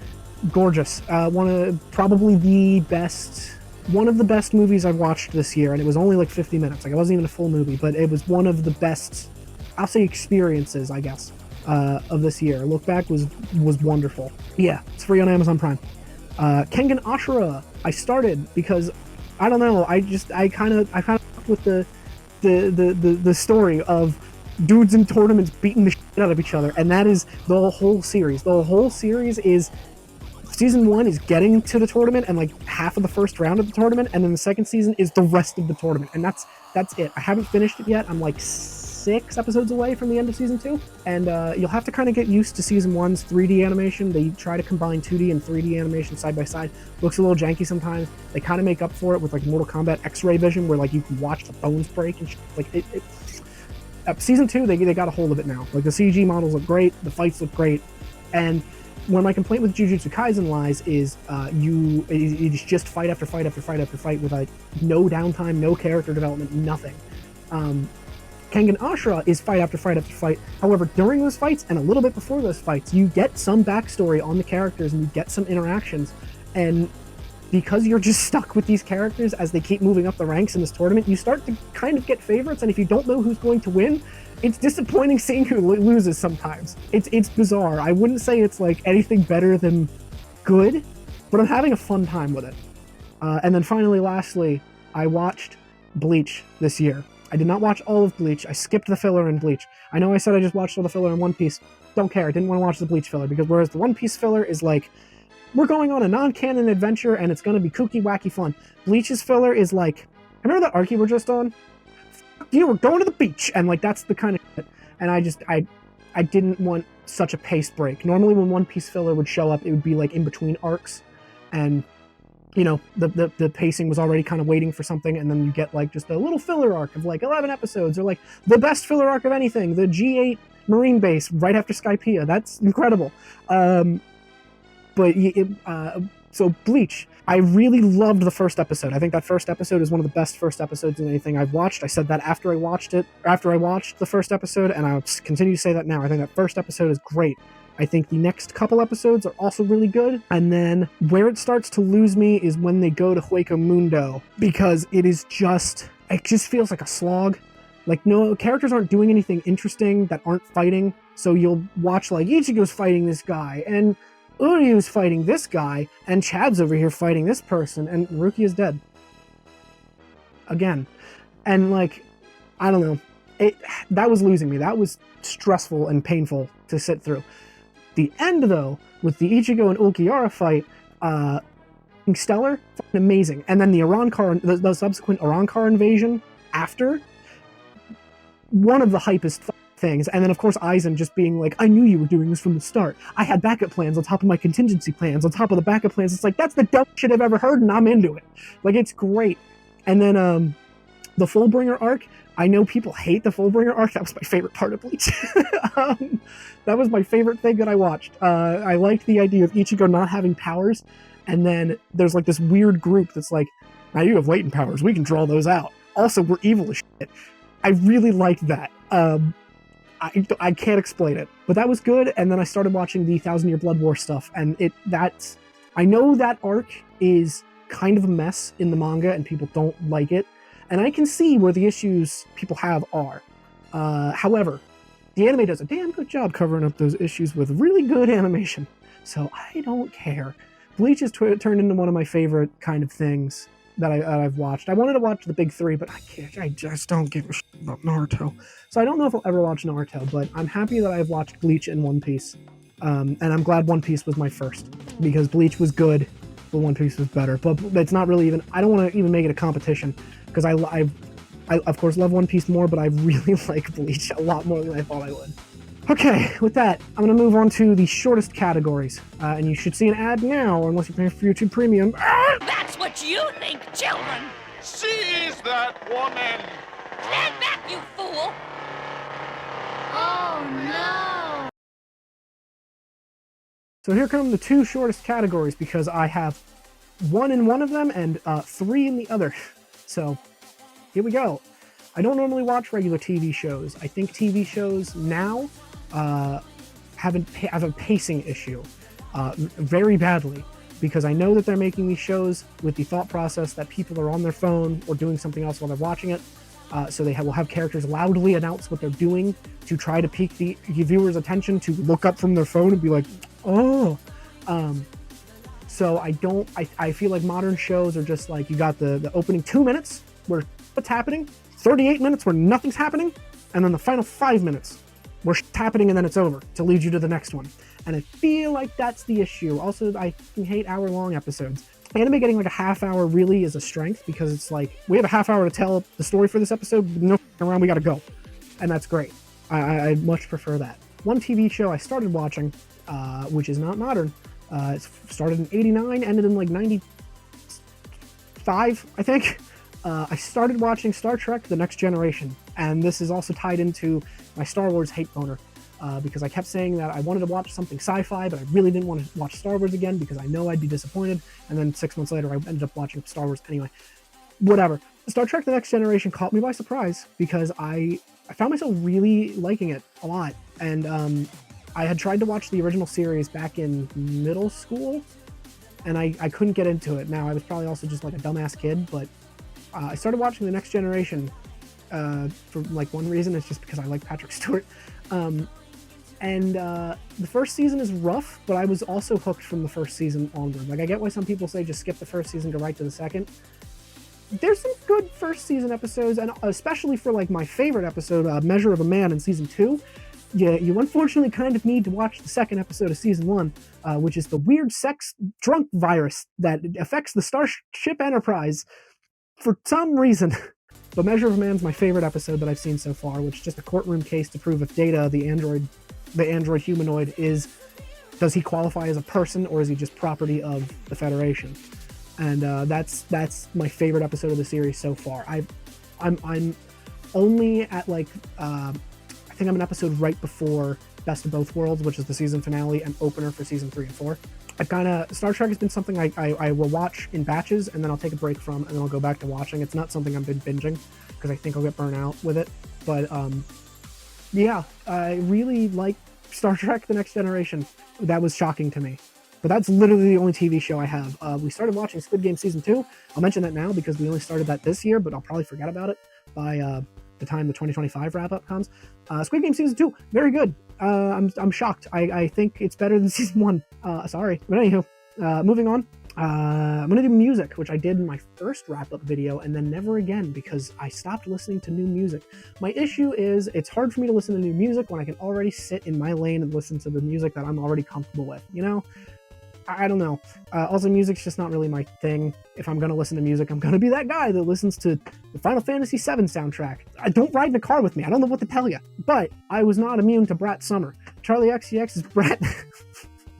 gorgeous. One of the best movies I've watched this year, and it was only like 50 minutes. Like, it wasn't even a full movie, but it was one of the best, I'll say, experiences, I guess, of this year. Look Back was wonderful. Yeah, it's free on Amazon Prime. Kengan Ashura, I started because I don't know. I kind of with the story of dudes in tournaments beating the shit out of each other, and that is the whole series. The whole series is season 1 is getting to the tournament and like half of the first round of the tournament, and then the second season is the rest of the tournament, and that's it. I haven't finished it yet. I'm like 6 episodes away from the end of season 2, and you'll have to kind of get used to season 1's 3D animation. They try to combine 2D and 3D animation side by side. Looks a little janky sometimes. They kind of make up for it with like Mortal Kombat X-ray vision, where like you can watch the bones break and like it season 2, they got a hold of it now. Like the CG models look great, the fights look great, and where my complaint with Jujutsu Kaisen lies is it's just fight after fight after fight after fight with like no downtime, no character development, nothing. Kengan Ashura is fight after fight after fight. However, during those fights and a little bit before those fights, you get some backstory on the characters and you get some interactions, and because you're just stuck with these characters as they keep moving up the ranks in this tournament, you start to kind of get favorites, and if you don't know who's going to win, it's disappointing seeing who loses sometimes. It's bizarre. I wouldn't say it's like anything better than good, but I'm having a fun time with it. And then finally, lastly, I watched Bleach this year. I did not watch all of Bleach. I skipped the filler in Bleach. I know I said I just watched all the filler in One Piece. Don't care. I didn't want to watch the Bleach filler, because whereas the One Piece filler is like, we're going on a non-canon adventure and it's going to be kooky, wacky fun. Bleach's filler is like, remember that arc you were just on? We're going to the beach, and like that's the kind of shit. And I didn't want such a pace break. Normally when One Piece filler would show up, it would be like in between arcs, and you know, the pacing was already kind of waiting for something, and then you get like just a little filler arc of like 11 episodes, or like the best filler arc of anything, the G8 Marine base right after Skypiea. That's incredible. So Bleach, I really loved the first episode. I think that first episode is one of the best first episodes in anything I've watched. I said that after I watched the first episode, and I'll continue to say that now. I think that first episode is great. I think the next couple episodes are also really good, and then where it starts to lose me is when they go to Hueco Mundo, because it just feels like a slog. Like, no, characters aren't doing anything interesting that aren't fighting, so you'll watch like Ichigo's fighting this guy, and Uryu's fighting this guy, and Chad's over here fighting this person, and Ruki is dead. Again. And like, I don't know. That was losing me. That was stressful and painful to sit through. The end, though, with the Ichigo and Ulquiorra fight, stellar, amazing. And then the subsequent Arrancar invasion after, one of the hypest things. And then, of course, Aizen just being like, I knew you were doing this from the start. I had backup plans on top of my contingency plans, on top of the backup plans. It's like, that's the dumbest shit I've ever heard, and I'm into it. Like, it's great. And then the Fullbringer arc, I know people hate the Fullbringer arc. That was my favorite part of Bleach. That was my favorite thing that I watched. I liked the idea of Ichigo not having powers, and then there's like this weird group that's like, now you have latent powers, we can draw those out. Also, we're evil as shit. I really liked that. I can't explain it, but that was good. And then I started watching the 1,000-Year Blood War stuff, and I know that arc is kind of a mess in the manga, and people don't like it, and I can see where the issues people have are. However, the anime does a damn good job covering up those issues with really good animation, so I don't care. Bleach has turned into one of my favorite kind of things that I've watched. I wanted to watch the big three, but I just don't give a shit about Naruto. So I don't know if I'll ever watch Naruto, but I'm happy that I've watched Bleach and One Piece. And I'm glad One Piece was my first, because Bleach was good, but One Piece was better. But it's not really even, I don't want to even make it a competition, because I of course love One Piece more, but I really like Bleach a lot more than I thought I would. Okay, with that, I'm going to move on to the shortest categories. And you should see an ad now, unless you pay for YouTube Premium. That's what you think, children! Seize that woman! Stand back, you fool! Oh no! So here come the two shortest categories, because I have one in one of them and 3 in the other. So here we go. I don't normally watch regular TV shows. I think TV shows now have a pacing issue very badly, because I know that they're making these shows with the thought process that people are on their phone or doing something else while they're watching it. So they will have characters loudly announce what they're doing to try to pique the viewer's attention to look up from their phone and be like, oh. So I feel like modern shows are just like, you got the opening 2 minutes where what's happening, 38 minutes where nothing's happening, and then the final 5 minutes where shit's happening and then it's over to lead you to the next one. And I feel like that's the issue. Also, I hate hour-long episodes. Anime getting like a half hour really is a strength, because it's like, we have a half hour to tell the story for this episode, no around, we gotta go. And that's great. I much prefer that. One TV show I started watching, which is not modern, it started in 89, ended in like 95, I think. I started watching Star Trek The Next Generation, and this is also tied into my Star Wars hate boner, because I kept saying that I wanted to watch something sci-fi, but I really didn't want to watch Star Wars again because I know I'd be disappointed, and then 6 months later I ended up watching Star Wars anyway. Whatever. Star Trek The Next Generation caught me by surprise, because I found myself really liking it a lot, and I had tried to watch the original series back in middle school, and I couldn't get into it. Now, I was probably also just like a dumbass kid, but I started watching The Next Generation for like one reason. It's just because I like Patrick Stewart. The first season is rough, but I was also hooked from the first season onward. Like, I get why some people say just skip the first season, go right to the second. There's some good first season episodes, and especially for like my favorite episode, Measure of a Man in season 2. You unfortunately kind of need to watch the second episode of season 1, which is the weird sex drunk virus that affects the Starship Enterprise for some reason. But Measure of a Man's my favorite episode that I've seen so far, which is just a courtroom case to prove if Data, the android humanoid, does he qualify as a person, or is he just property of the Federation? And that's my favorite episode of the series so far. I'm only at like I think I'm an episode right before Best of Both Worlds, which is the season finale and opener for season 3 and 4. Star Trek has been something I will watch in batches, and then I'll take a break from, and then I'll go back to watching. It's not something I've been binging, because I think I'll get burnt out with it. But yeah, I really like Star Trek The Next Generation. That was shocking to me. But that's literally the only TV show I have. We started watching Squid Game Season 2. I'll mention that now because we only started that this year, but I'll probably forget about it by the time the 2025 wrap-up comes. Squid Game Season 2, very good. I'm shocked. I think it's better than Season 1. Sorry. But anywho, moving on. I'm going to do music, which I did in my first wrap-up video, and then never again, because I stopped listening to new music. My issue is it's hard for me to listen to new music when I can already sit in my lane and listen to the music that I'm already comfortable with, you know? I don't know. Also, music's just not really my thing. If I'm going to listen to music, I'm going to be that guy that listens to the Final Fantasy VII soundtrack. Don't ride in a car with me. I don't know what to tell you. But I was not immune to Brat Summer. Charlie XCX's Brat. I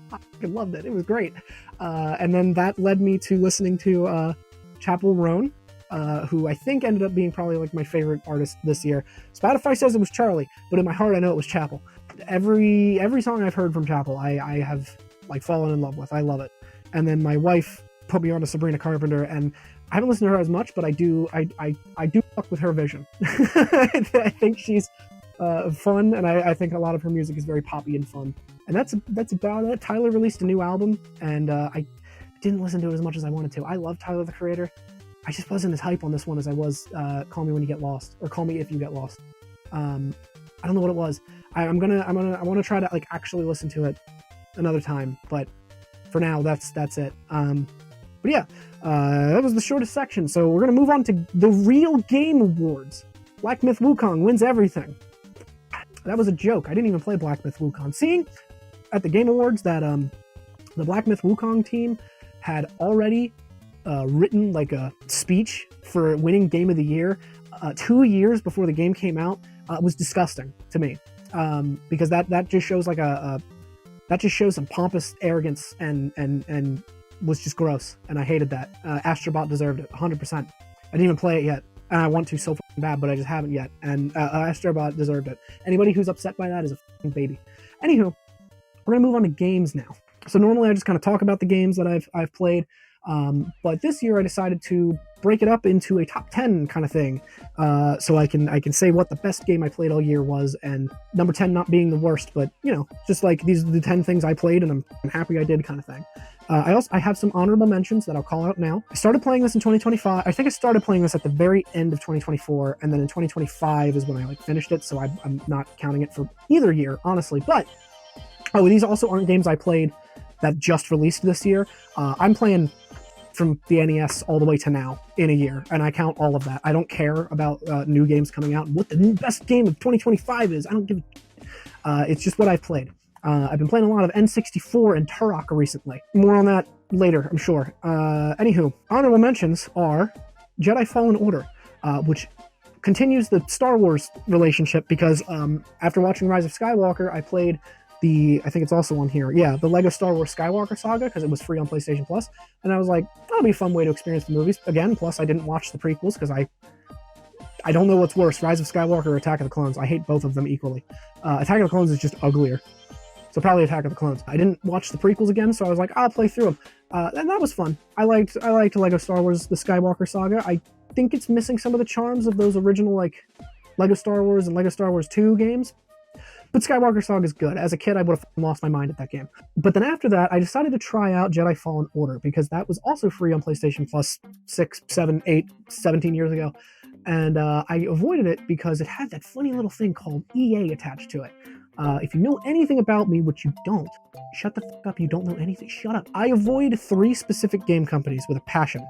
fucking loved it. It was great. And then that led me to listening to Chapel Roan, who I think ended up being probably like my favorite artist this year. Spotify says it was Charlie, but in my heart I know it was Chapel. Every song I've heard from Chapel, I have like fallen in love with. I love it. And then my wife put me on to Sabrina Carpenter, and I haven't listened to her as much, but I do fuck with her vision. I think she's fun, and I think a lot of her music is very poppy and fun. And that's about it. Tyler released a new album, and I didn't listen to it as much as I wanted to. I love Tyler, the Creator. I just wasn't as hype on this one as I was Call Me When You Get Lost, or Call Me If You Get Lost. I don't know what it was. I want to try to like actually listen to it another time, but for now that's it. But yeah, that was the shortest section, so we're gonna move on to the real game awards. Black Myth Wukong wins everything. That was a joke. I didn't even play Black Myth Wukong. Seeing at the Game Awards that the Black Myth Wukong team had already written like a speech for winning Game of the Year 2 years before the game came out was disgusting to me, because that just shows like that just shows some pompous arrogance and was just gross, and I hated that. Astrobot deserved it 100%. I didn't even play it yet, and I want to so fucking bad, but I just haven't yet. And Astrobot deserved it. Anybody who's upset by that is a fucking baby. Anywho, we're gonna move on to games now. So normally I just kind of talk about the games that I've played, but this year I decided to break it up into a top 10 kind of thing, so I can say what the best game I played all year was, and number 10 not being the worst, but you know, just like these are the 10 things I played and I'm happy I did kind of thing. I have some honorable mentions that I'll call out now. I started playing this in 2025. I think I started playing this at the very end of 2024, and then in 2025 is when I like finished it, so I'm not counting it for either year, honestly. But these also aren't games I played that just released this year. I'm playing from the NES all the way to now in a year, and I count all of that. I don't care about new games coming out. What the best game of 2025 is, I don't give a it's just what I've played. I've been playing a lot of N64 and Turok recently. More on that later, I'm sure. Anywho, honorable mentions are Jedi Fallen Order, which continues the Star Wars relationship because after watching Rise of Skywalker, I played I think it's also on here, the Lego Star Wars Skywalker Saga, because it was free on PlayStation Plus, and I was like, that'll be a fun way to experience the movies again. Plus, I didn't watch the prequels because I don't know what's worse, Rise of Skywalker or Attack of the Clones. I hate both of them equally. Attack of the Clones is just uglier, so probably Attack of the Clones. I didn't watch the prequels again, so I was like, I'll play through them, and that was fun. I liked Lego Star Wars, the Skywalker Saga. I think it's missing some of the charms of those original like Lego Star Wars and Lego Star Wars 2 games. But Skywalker Saga is good. As a kid, I would have lost my mind at that game. But then after that, I decided to try out Jedi Fallen Order because that was also free on PlayStation Plus 6, 7, 8, 17 years ago. And I avoided it because it had that funny little thing called EA attached to it. If you know anything about me, which you don't, shut the fuck up, you don't know anything, shut up. I avoid 3 specific game companies with a passion.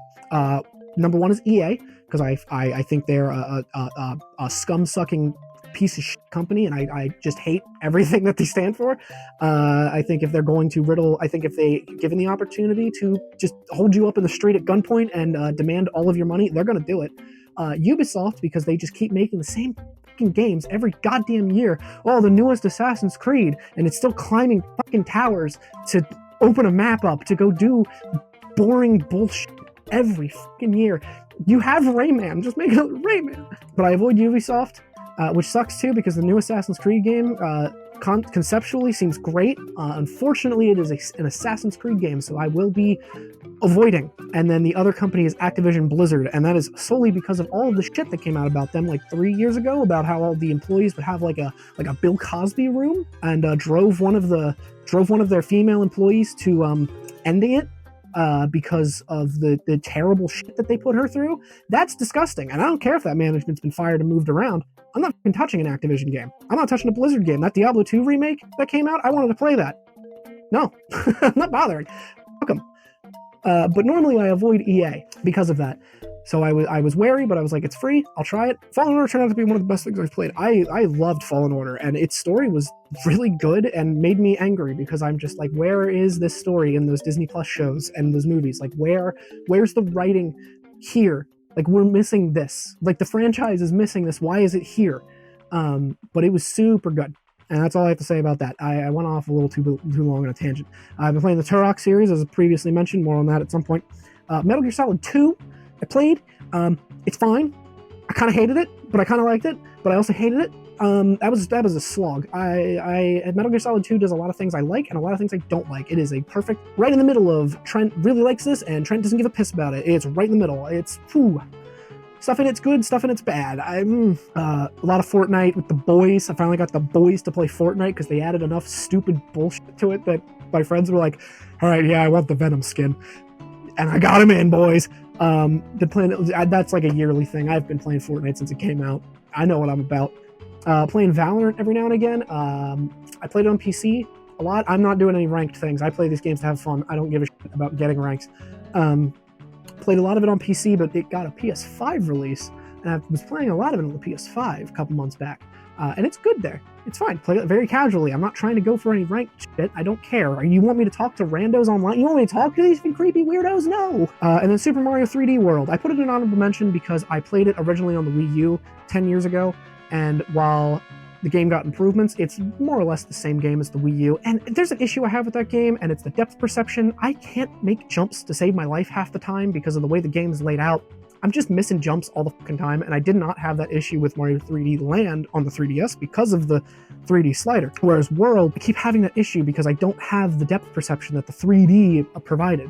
Number 1 is EA, because I think they're a scum-sucking piece of shit company, and I just hate everything that they stand for. I think if they're going to if they given the opportunity to just hold you up in the street at gunpoint and demand all of your money, they're going to do it. Ubisoft, because they just keep making the same fucking games every goddamn year. Oh, the newest Assassin's Creed, and it's still climbing fucking towers to open a map up to go do boring bullshit every fucking year. You have Rayman, just make another Rayman. But I avoid Ubisoft, which sucks too because the new Assassin's Creed game conceptually seems great. Unfortunately, it is an Assassin's Creed game, so I will be avoiding. And then the other company is Activision Blizzard, and that is solely because of all of the shit that came out about them like 3 years ago about how all the employees would have like a Bill Cosby room, and drove one of their female employees to ending it. Because of the terrible shit that they put her through. That's disgusting, and I don't care if that management's been fired and moved around. I'm not fucking touching an Activision game. I'm not touching a Blizzard game. That Diablo 2 remake that came out, I wanted to play that. No, I'm not bothering. Fuck them. But normally I avoid EA because of that. So I was wary, but I was like, it's free, I'll try it. Fallen Order turned out to be one of the best things I've played. I loved Fallen Order, and its story was really good and made me angry because I'm just like, where is this story in those Disney Plus shows and those movies? Like, where's the writing here? Like, we're missing this. Like, the franchise is missing this. Why is it here? But it was super good. And that's all I have to say about that. I went off a little too long on a tangent. I've been playing the Turok series, as I previously mentioned. More on that at some point. Metal Gear Solid 2, I played. It's fine. I kind of hated it, but I kind of liked it. But I also hated it. That was a slog. Metal Gear Solid 2 does a lot of things I like and a lot of things I don't like. It is a perfect right in the middle of Trent really likes this and Trent doesn't give a piss about it. It's right in the middle. It's stuff in it's good, stuff in it's bad. A lot of Fortnite with the boys. I finally got the boys to play Fortnite because they added enough stupid bullshit to it that my friends were like, all right, yeah, I want the Venom skin. And I got him in, boys. Been playing, that's like a yearly thing. I've been playing Fortnite since it came out. I know what I'm about. Playing Valorant every now and again. I played it on PC a lot. I'm not doing any ranked things. I play these games to have fun. I don't give a shit about getting ranks. Played a lot of it on PC, but it got a PS5 release, and I was playing a lot of it on the PS5 a couple months back. And it's good there. It's fine. Play it very casually. I'm not trying to go for any ranked shit. I don't care. You want me to talk to randos online? You want me to talk to these creepy weirdos? No. And then Super Mario 3D World. I put it in honorable mention because I played it originally on the Wii U 10 years ago, and while the game got improvements, it's more or less the same game as the Wii U. And there's an issue I have with that game, and it's the depth perception. I can't make jumps to save my life half the time because of the way the game is laid out. I'm just missing jumps all the fucking time, and I did not have that issue with Mario 3D Land on the 3DS because of the 3D slider. Whereas World, I keep having that issue because I don't have the depth perception that the 3D provided.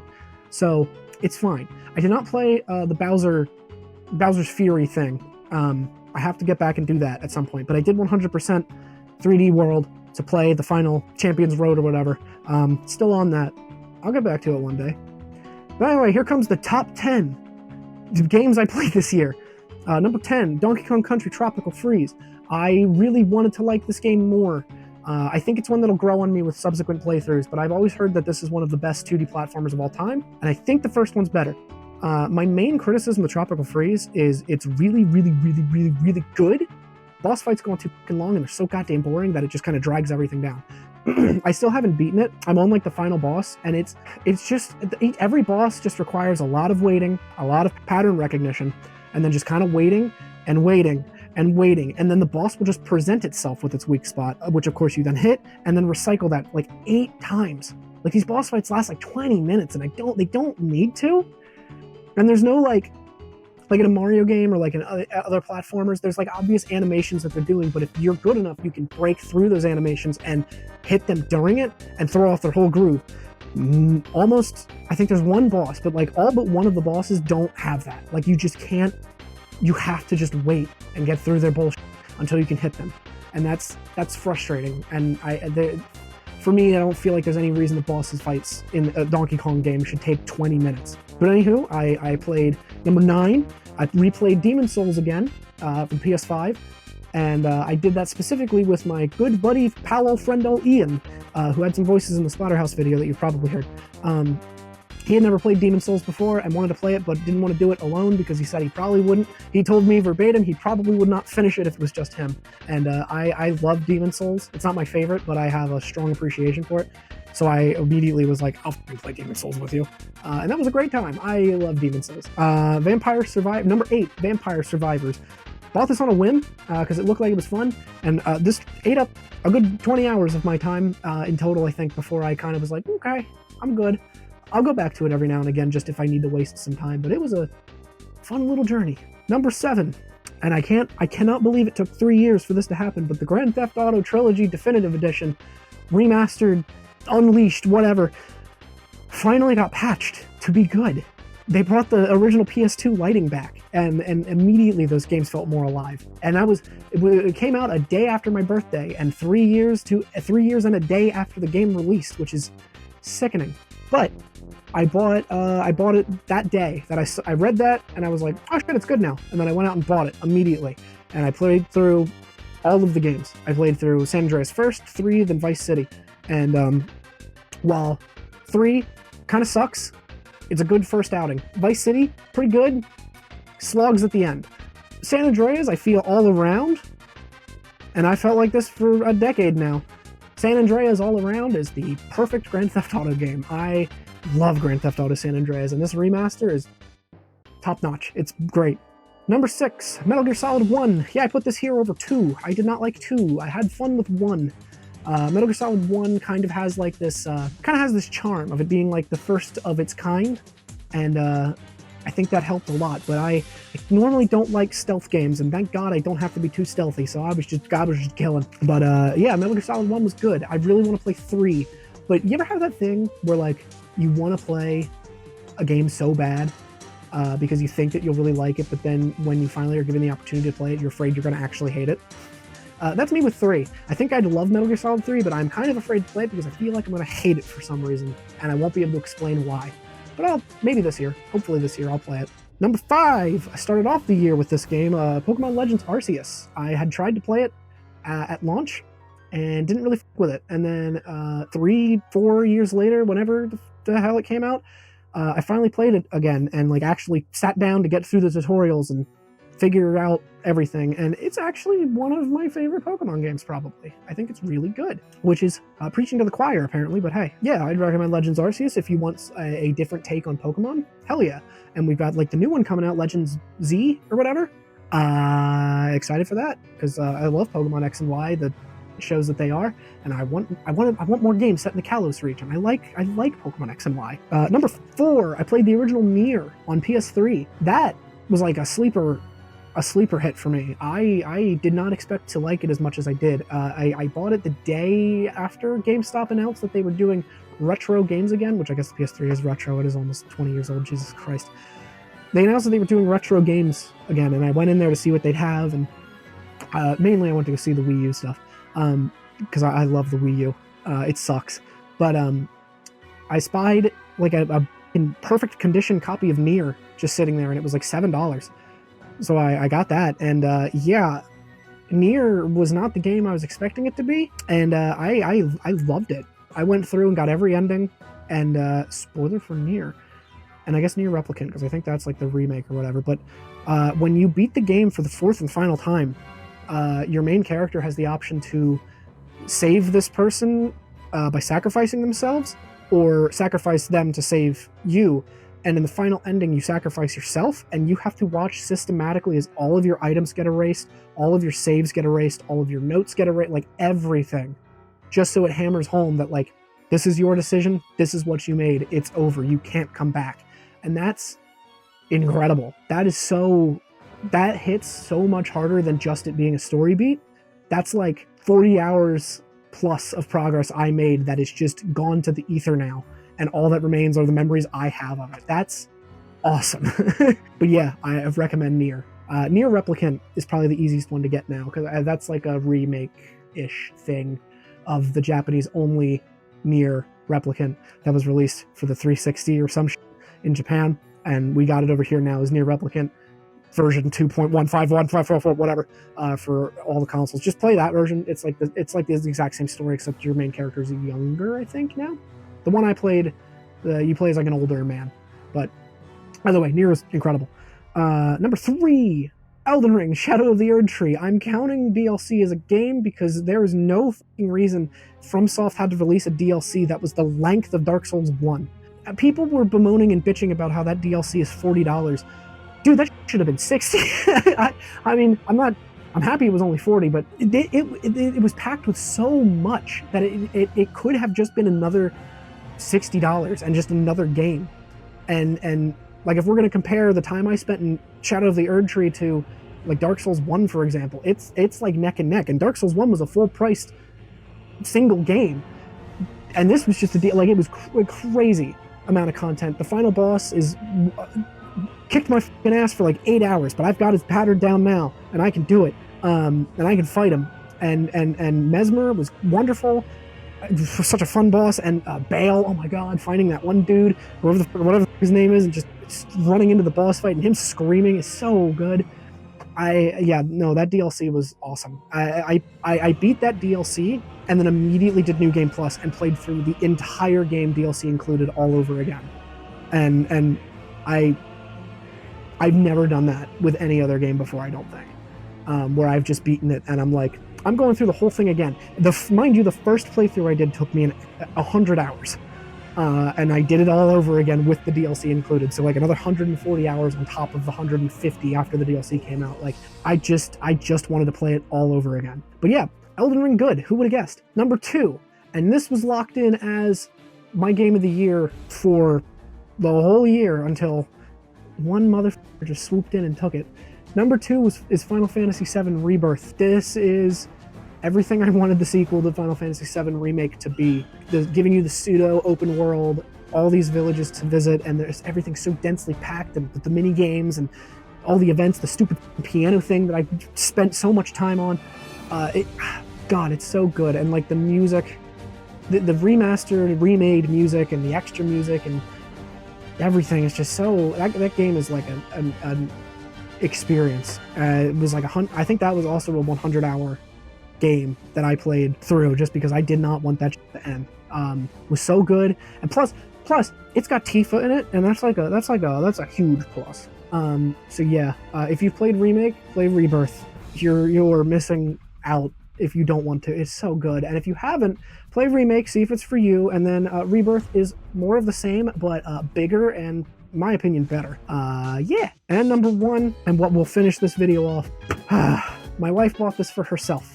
So it's fine. I did not play the Bowser's Fury thing. I have to get back and do that at some point, but I did 100% 3D World to play the final Champions Road or whatever. Still on that. I'll get back to it one day. But anyway, here comes the top 10 games I played this year. Number 10, Donkey Kong Country Tropical Freeze. I really wanted to like this game more. I think it's one that'll grow on me with subsequent playthroughs, but I've always heard that this is one of the best 2D platformers of all time, and I think the first one's better. My main criticism with Tropical Freeze is it's really, really, really, really, really good. Boss fights go on too fucking long, and they're so goddamn boring that it just kind of drags everything down. I still haven't beaten it. I'm on like the final boss, and it's just every boss just requires a lot of waiting, a lot of pattern recognition, and then just kind of waiting and waiting and waiting, and then the boss will just present itself with its weak spot, which of course you then hit, and then recycle that like 8 times. Like these boss fights last like 20 minutes, and they don't need to. And there's no like in a Mario game or like in other platformers, there's like obvious animations that they're doing, but if you're good enough, you can break through those animations and hit them during it and throw off their whole groove. Almost, I think there's one boss, but like all but one of the bosses don't have that. Like you just can't, you have to just wait and get through their bullshit until you can hit them. And that's frustrating. And for me, I don't feel like there's any reason the bosses fights in a Donkey Kong game should take 20 minutes. But anywho, I played number 9. I replayed Demon Souls again from PS5, and I did that specifically with my good buddy, pal, friendo Ian, who had some voices in the Splatterhouse video that you've probably heard. He had never played Demon Souls before and wanted to play it, but didn't want to do it alone because he said he probably wouldn't. He told me verbatim he probably would not finish it if it was just him. And I love Demon Souls. It's not my favorite, but I have a strong appreciation for it. So I immediately was like, I'll play Demon Souls with you. And that was a great time. I love Demon Souls. Number 8, Vampire Survivors. Bought this on a whim because it looked like it was fun. And this ate up a good 20 hours of my time in total, I think, before I kind of was like, okay, I'm good. I'll go back to it every now and again just if I need to waste some time. But it was a fun little journey. Number 7. And I cannot believe it took 3 years for this to happen, but the Grand Theft Auto Trilogy Definitive Edition, remastered, unleashed, whatever, finally got patched to be good. They brought the original PS2 lighting back, and immediately those games felt more alive. And it came out a day after my birthday, and 3 years and a day after the game released, which is sickening. But I bought it that day that I read that, and I was like, oh shit, it's good now. And then I went out and bought it immediately, and I played through all of the games. I played through San Andreas first, 3, then Vice City. And while 3 kind of sucks, it's a good first outing. Vice City, pretty good, slogs at the end. San Andreas, I feel all around, and I felt like this for a decade now. San Andreas all around is the perfect Grand Theft Auto game. I love Grand Theft Auto San Andreas, and this remaster is top-notch. It's great. Number 6, Metal Gear Solid 1. Yeah, I put this here over 2. I did not like 2. I had fun with 1. Metal Gear Solid 1 kind of has like this, charm of it being like the first of its kind, and I think that helped a lot. But I normally don't like stealth games, and thank God I don't have to be too stealthy, so I was just killing. But yeah, Metal Gear Solid 1 was good. I really want to play 3, but you ever have that thing where like you want to play a game so bad because you think that you'll really like it, but then when you finally are given the opportunity to play it, you're afraid you're going to actually hate it? That's me with 3. I think I'd love Metal Gear Solid 3, but I'm kind of afraid to play it because I feel like I'm going to hate it for some reason, and I won't be able to explain why. But maybe this year. Hopefully this year I'll play it. Number 5, I started off the year with this game, Pokemon Legends Arceus. I had tried to play it at launch and didn't really fuck with it. And then 3-4 years later, whenever the hell it came out, I finally played it again and like actually sat down to get through the tutorials and figure out everything, and it's actually one of my favorite Pokemon games, probably. I think it's really good, which is preaching to the choir, apparently, but hey. Yeah, I'd recommend Legends Arceus if you want a different take on Pokemon. Hell yeah. And we've got like the new one coming out, Legends Z or whatever. Excited for that, because I love Pokemon X and Y, the shows that they are, and I want more games set in the Kalos region. I like Pokemon X and Y. Number 4, I played the original Nier on PS3. That was like a sleeper hit for me. I did not expect to like it as much as I did. I bought it the day after GameStop announced that they were doing retro games again, which I guess the PS3 is retro. It is almost 20 years old, Jesus Christ. They announced that they were doing retro games again, and I went in there to see what they'd have, and mainly I went to go see the Wii U stuff, because I love the Wii U. It sucks. But I spied like a in perfect condition copy of Nier just sitting there, and it was like $7. So I got that, and yeah, Nier was not the game I was expecting it to be, and I loved it. I went through and got every ending, and spoiler for Nier, and I guess Nier Replicant, because I think that's like the remake or whatever, but when you beat the game for the fourth and final time, your main character has the option to save this person by sacrificing themselves, or sacrifice them to save you. And in the final ending, you sacrifice yourself, and you have to watch systematically as all of your items get erased, all of your saves get erased, all of your notes get erased, like everything. Just so it hammers home that, like, this is your decision, this is what you made, it's over, you can't come back. And that's incredible. That hits so much harder than just it being a story beat. That's like 40 hours plus of progress I made that is just gone to the ether now. And all that remains are the memories I have of it. That's awesome. But yeah, I recommend Nier. Nier Replicant is probably the easiest one to get now, because that's like a remake-ish thing of the Japanese-only Nier Replicant that was released for the 360 or some shit in Japan, and we got it over here now as Nier Replicant version 2.15154, whatever, for all the consoles. Just play that version. It's like the exact same story, except your main character is younger, I think, now. The one I played, you play as like an older man. But by the way, Nier is incredible. Number 3, Elden Ring, Shadow of the Erdtree. I'm counting DLC as a game because there is no fucking reason FromSoft had to release a DLC that was the length of Dark Souls 1. People were bemoaning and bitching about how that DLC is $40. Dude, that should have been $60. I mean, I'm happy it was only $40, but it was packed with so much that it could have just been another $60 and just another game. And like, if we're going to compare the time I spent in Shadow of the Erdtree to like Dark Souls 1, for example, it's like neck and neck. And Dark Souls 1 was a full-priced single game, and this was just it was a crazy amount of content. The final boss is kicked my fucking ass for like 8 hours, but I've got his pattern down now, and I can do it, and I can fight him. And Mesmer was wonderful. Such a fun boss. And Bale, oh my god, finding that one dude, whatever his name is, and just running into the boss fight and him screaming is so good. That DLC was awesome. I beat that DLC and then immediately did New Game Plus and played through the entire game, DLC included, all over again. And I've never done that with any other game before, I don't think, where I've just beaten it and I'm like, I'm going through the whole thing again. Mind you, the first playthrough I did took me 100 hours. And I did it all over again with the DLC included. So like another 140 hours on top of the 150 after the DLC came out. Like, I just wanted to play it all over again. But yeah, Elden Ring, good. Who would have guessed? Number 2, and this was locked in as my game of the year for the whole year until one motherfucker just swooped in and took it. Number 2 is Final Fantasy VII Rebirth. This is everything I wanted the sequel to Final Fantasy VII Remake to be. Giving you the pseudo open world, all these villages to visit, and there's everything so densely packed, and with the mini games and all the events, the stupid piano thing that I spent so much time on. God, it's so good. And like the music, the remastered, remade music, and the extra music, and everything is just so. That game is like an experience. It was like I think that was also a 100-hour game that I played through, just because I did not want that shit to end. Was so good, and plus it's got Tifa in it, and that's a huge plus. So yeah, if you've played Remake, play Rebirth. You're missing out if you don't want to. It's so good. And if you haven't, play Remake, see if it's for you, and then Rebirth is more of the same, but bigger and, in my opinion, better. Yeah. And number 1, and what will finish this video off, my wife bought this for herself.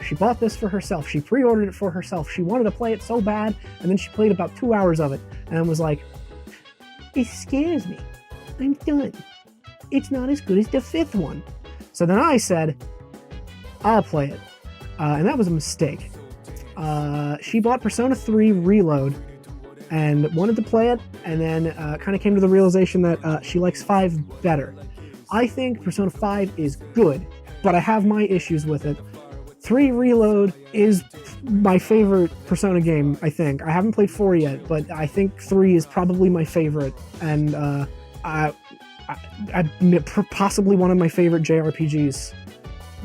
She bought this for herself. She pre-ordered it for herself. She wanted to play it so bad, and then she played about 2 hours of it, and was like, it scares me. I'm done. It's not as good as the 5th one. So then I said, I'll play it. And that was a mistake. She bought Persona 3 Reload and wanted to play it, and then kind of came to the realization that she likes 5 better. I think Persona 5 is good, but I have my issues with it. 3 Reload is my favorite Persona game, I think. I haven't played 4 yet, but I think 3 is probably my favorite, and possibly one of my favorite JRPGs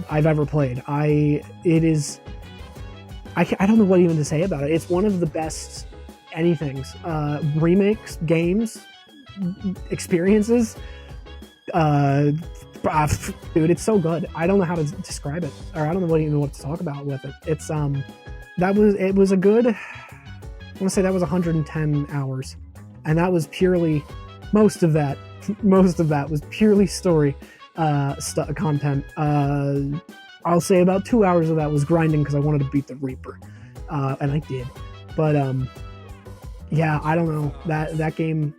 I've ever played. I don't know what even to say about it. It's one of the best anythings, remakes, games, experiences. Dude, it's so good. I don't know how to describe it, or I don't know even what to talk about with it. It's it was a good, I want to say that was 110 hours, and that was purely, most of that was purely story content. I'll say about 2 hours of that was grinding because I wanted to beat the Reaper, and I did. But yeah, I don't know, that game.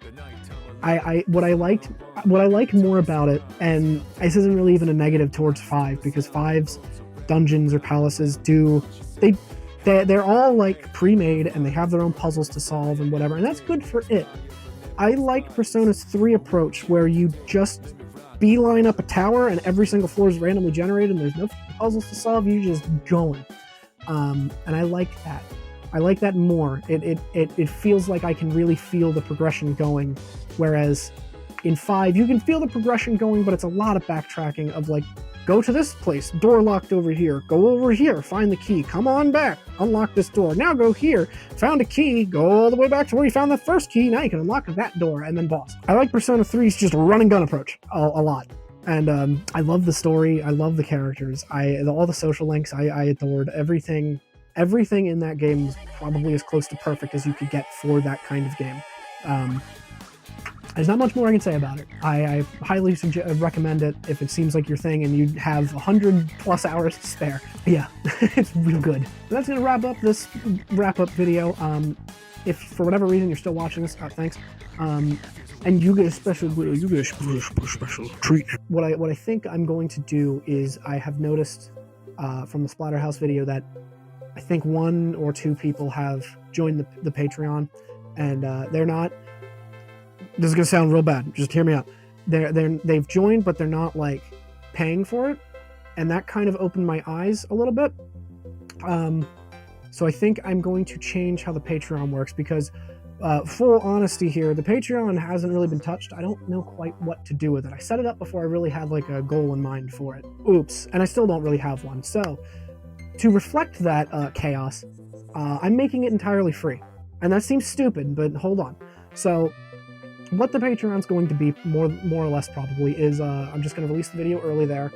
What I like more about it, and this isn't really even a negative towards 5, because 5's dungeons or palaces they're all like pre-made and they have their own puzzles to solve and whatever, and that's good for it. I like Persona's 3 approach, where you just beeline up a tower and every single floor is randomly generated and there's no puzzles to solve. You're just going, and I like that. I like that more. It feels like I can really feel the progression going, whereas in 5 you can feel the progression going, but it's a lot of backtracking of like, go to this place, door locked over here, go over here, find the key, come on back, unlock this door, now go here, found a key, go all the way back to where you found the first key, now you can unlock that door, and then boss. I like Persona 3's just run and gun approach a lot. And I love the story, I love the characters, all the social links, I adored everything. Everything in that game is probably as close to perfect as you could get for that kind of game. There's not much more I can say about it. I highly recommend it if it seems like your thing and you have 100+ hours to spare. Yeah, it's real good. And that's going to wrap up this wrap-up video. If for whatever reason you're still watching this, thanks. And you get a special treat. What I think I'm going to do is, I have noticed from the Splatterhouse video that I think 1 or 2 people have joined the Patreon, and they're not. This is gonna sound real bad. Just hear me out. They've joined, but they're not like paying for it, and that kind of opened my eyes a little bit. So I think I'm going to change how the Patreon works, because full honesty here, the Patreon hasn't really been touched. I don't know quite what to do with it. I set it up before I really had like a goal in mind for it. Oops, and I still don't really have one. So to reflect that chaos, I'm making it entirely free. And that seems stupid, but hold on. So what the Patreon's going to be, more or less probably, is I'm just going to release the video early there.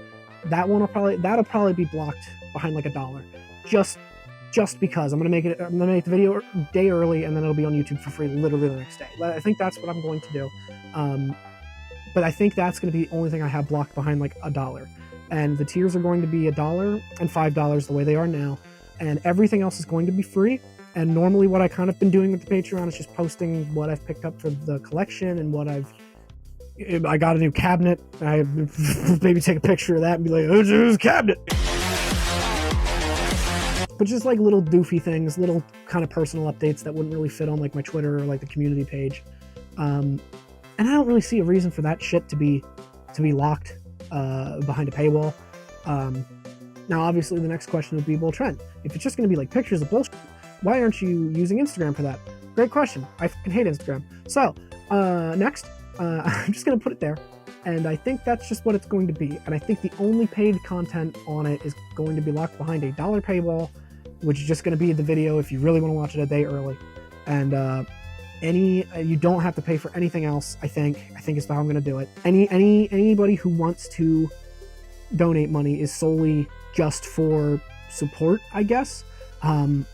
That'll probably be blocked behind like $1, just because I'm gonna make the video a day early, and then it'll be on YouTube for free literally the next day. I think that's what I'm going to do. But I think that's going to be the only thing I have blocked behind like $1. And the tiers are going to be $1 and $5 the way they are now, and everything else is going to be free. And normally what I kind of been doing with the Patreon is just posting what I've picked up for the collection and what I got a new cabinet. I maybe take a picture of that and be like, oh, it's a cabinet. But just like little doofy things, little kind of personal updates that wouldn't really fit on like my Twitter or like the community page. And I don't really see a reason for that shit to be locked behind a paywall. Now, obviously, the next question would be, well, Trent, if it's just going to be like pictures of bullshit, why aren't you using Instagram for that? Great question. I fucking hate Instagram. So, next, I'm just going to put it there. And I think that's just what it's going to be. And I think the only paid content on it is going to be locked behind $1 paywall, which is just going to be the video if you really want to watch it a day early. And you don't have to pay for anything else. I think is how I'm going to do it. Anybody who wants to donate money is solely just for support, I guess. To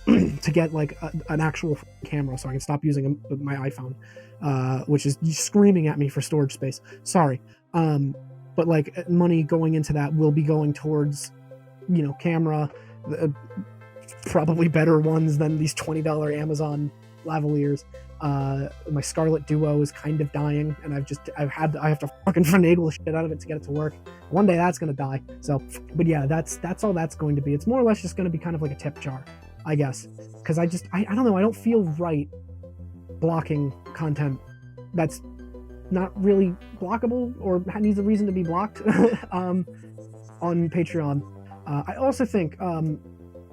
get like an actual camera so I can stop using my iPhone, which is screaming at me for storage space. Sorry. But like money going into that will be going towards, camera, probably better ones than these $20 Amazon lavaliers. My Scarlett Duo is kind of dying, and I have to fucking finagle the shit out of it to get it to work. One day that's gonna die. So, but yeah, that's all that's going to be. It's more or less just gonna be kind of like a tip jar, I guess, because I don't know. I don't feel right blocking content that's not really blockable or needs a reason to be blocked on Patreon. I also think an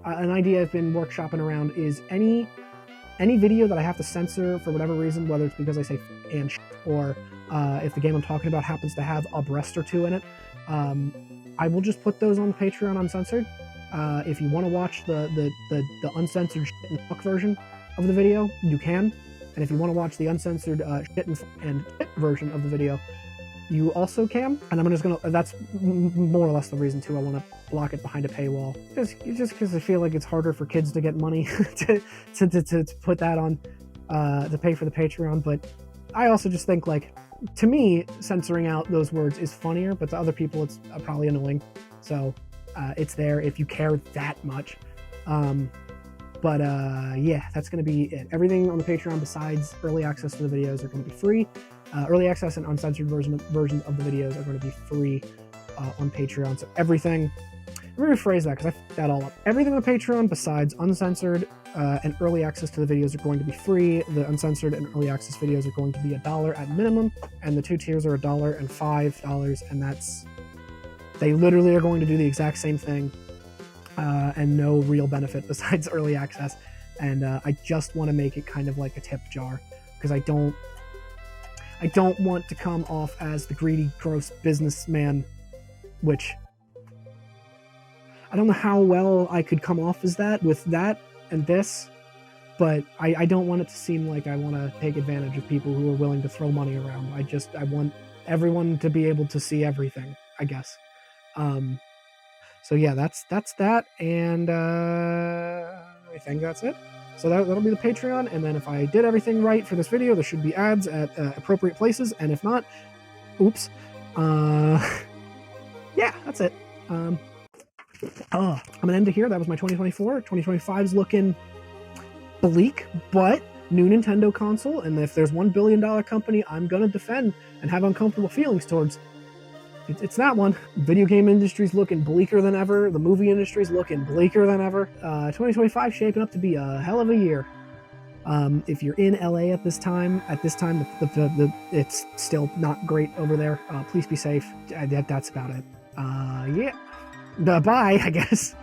idea I've been workshopping around is any video that I have to censor for whatever reason, whether it's because I say and or if the game I'm talking about happens to have a breast or two in it, I will just put those on Patreon uncensored. If you want to watch the uncensored shit and fuck version of the video, you can. And if you want to watch the uncensored shit and shit version of the video, you also can. And I'm just gonna, that's more or less the reason too I want to block it behind a paywall. Just because I feel like it's harder for kids to get money to put that on, to pay for the Patreon. But I also just think, like, to me, censoring out those words is funnier, but to other people it's probably annoying. So it's there if you care that much. Yeah, that's going to be it. Everything on the Patreon besides early access to the videos are going to be free. Early access and uncensored versions of the videos are going to be free on Patreon. So everything, let me rephrase that because I fucked that all up. Everything on the Patreon besides uncensored and early access to the videos are going to be free. The uncensored and early access videos are going to be $1 at minimum, and the 2 tiers are $1 and $5, and that's, they literally are going to do the exact same thing, and no real benefit besides early access. And I just want to make it kind of like a tip jar, because I don't want to come off as the greedy, gross businessman, which I don't know how well I could come off as that with that and this, but I don't want it to seem like I want to take advantage of people who are willing to throw money around. I want everyone to be able to see everything, I guess. So yeah, that's that, and I think that's it. So that'll be the Patreon, and then if I did everything right for this video, there should be ads at appropriate places, and if not, oops. Yeah, that's it. I'm gonna end it here. That was my 2024. 2025 is looking bleak, but new Nintendo console, and if there's $1 billion company I'm gonna defend and have uncomfortable feelings towards, it's that one. Video game industry's looking bleaker than ever. The movie industry's looking bleaker than ever. 2025 shaping up to be a hell of a year. If you're in LA at this time, it's still not great over there. Please be safe. That's about it. Yeah. Bye, I guess.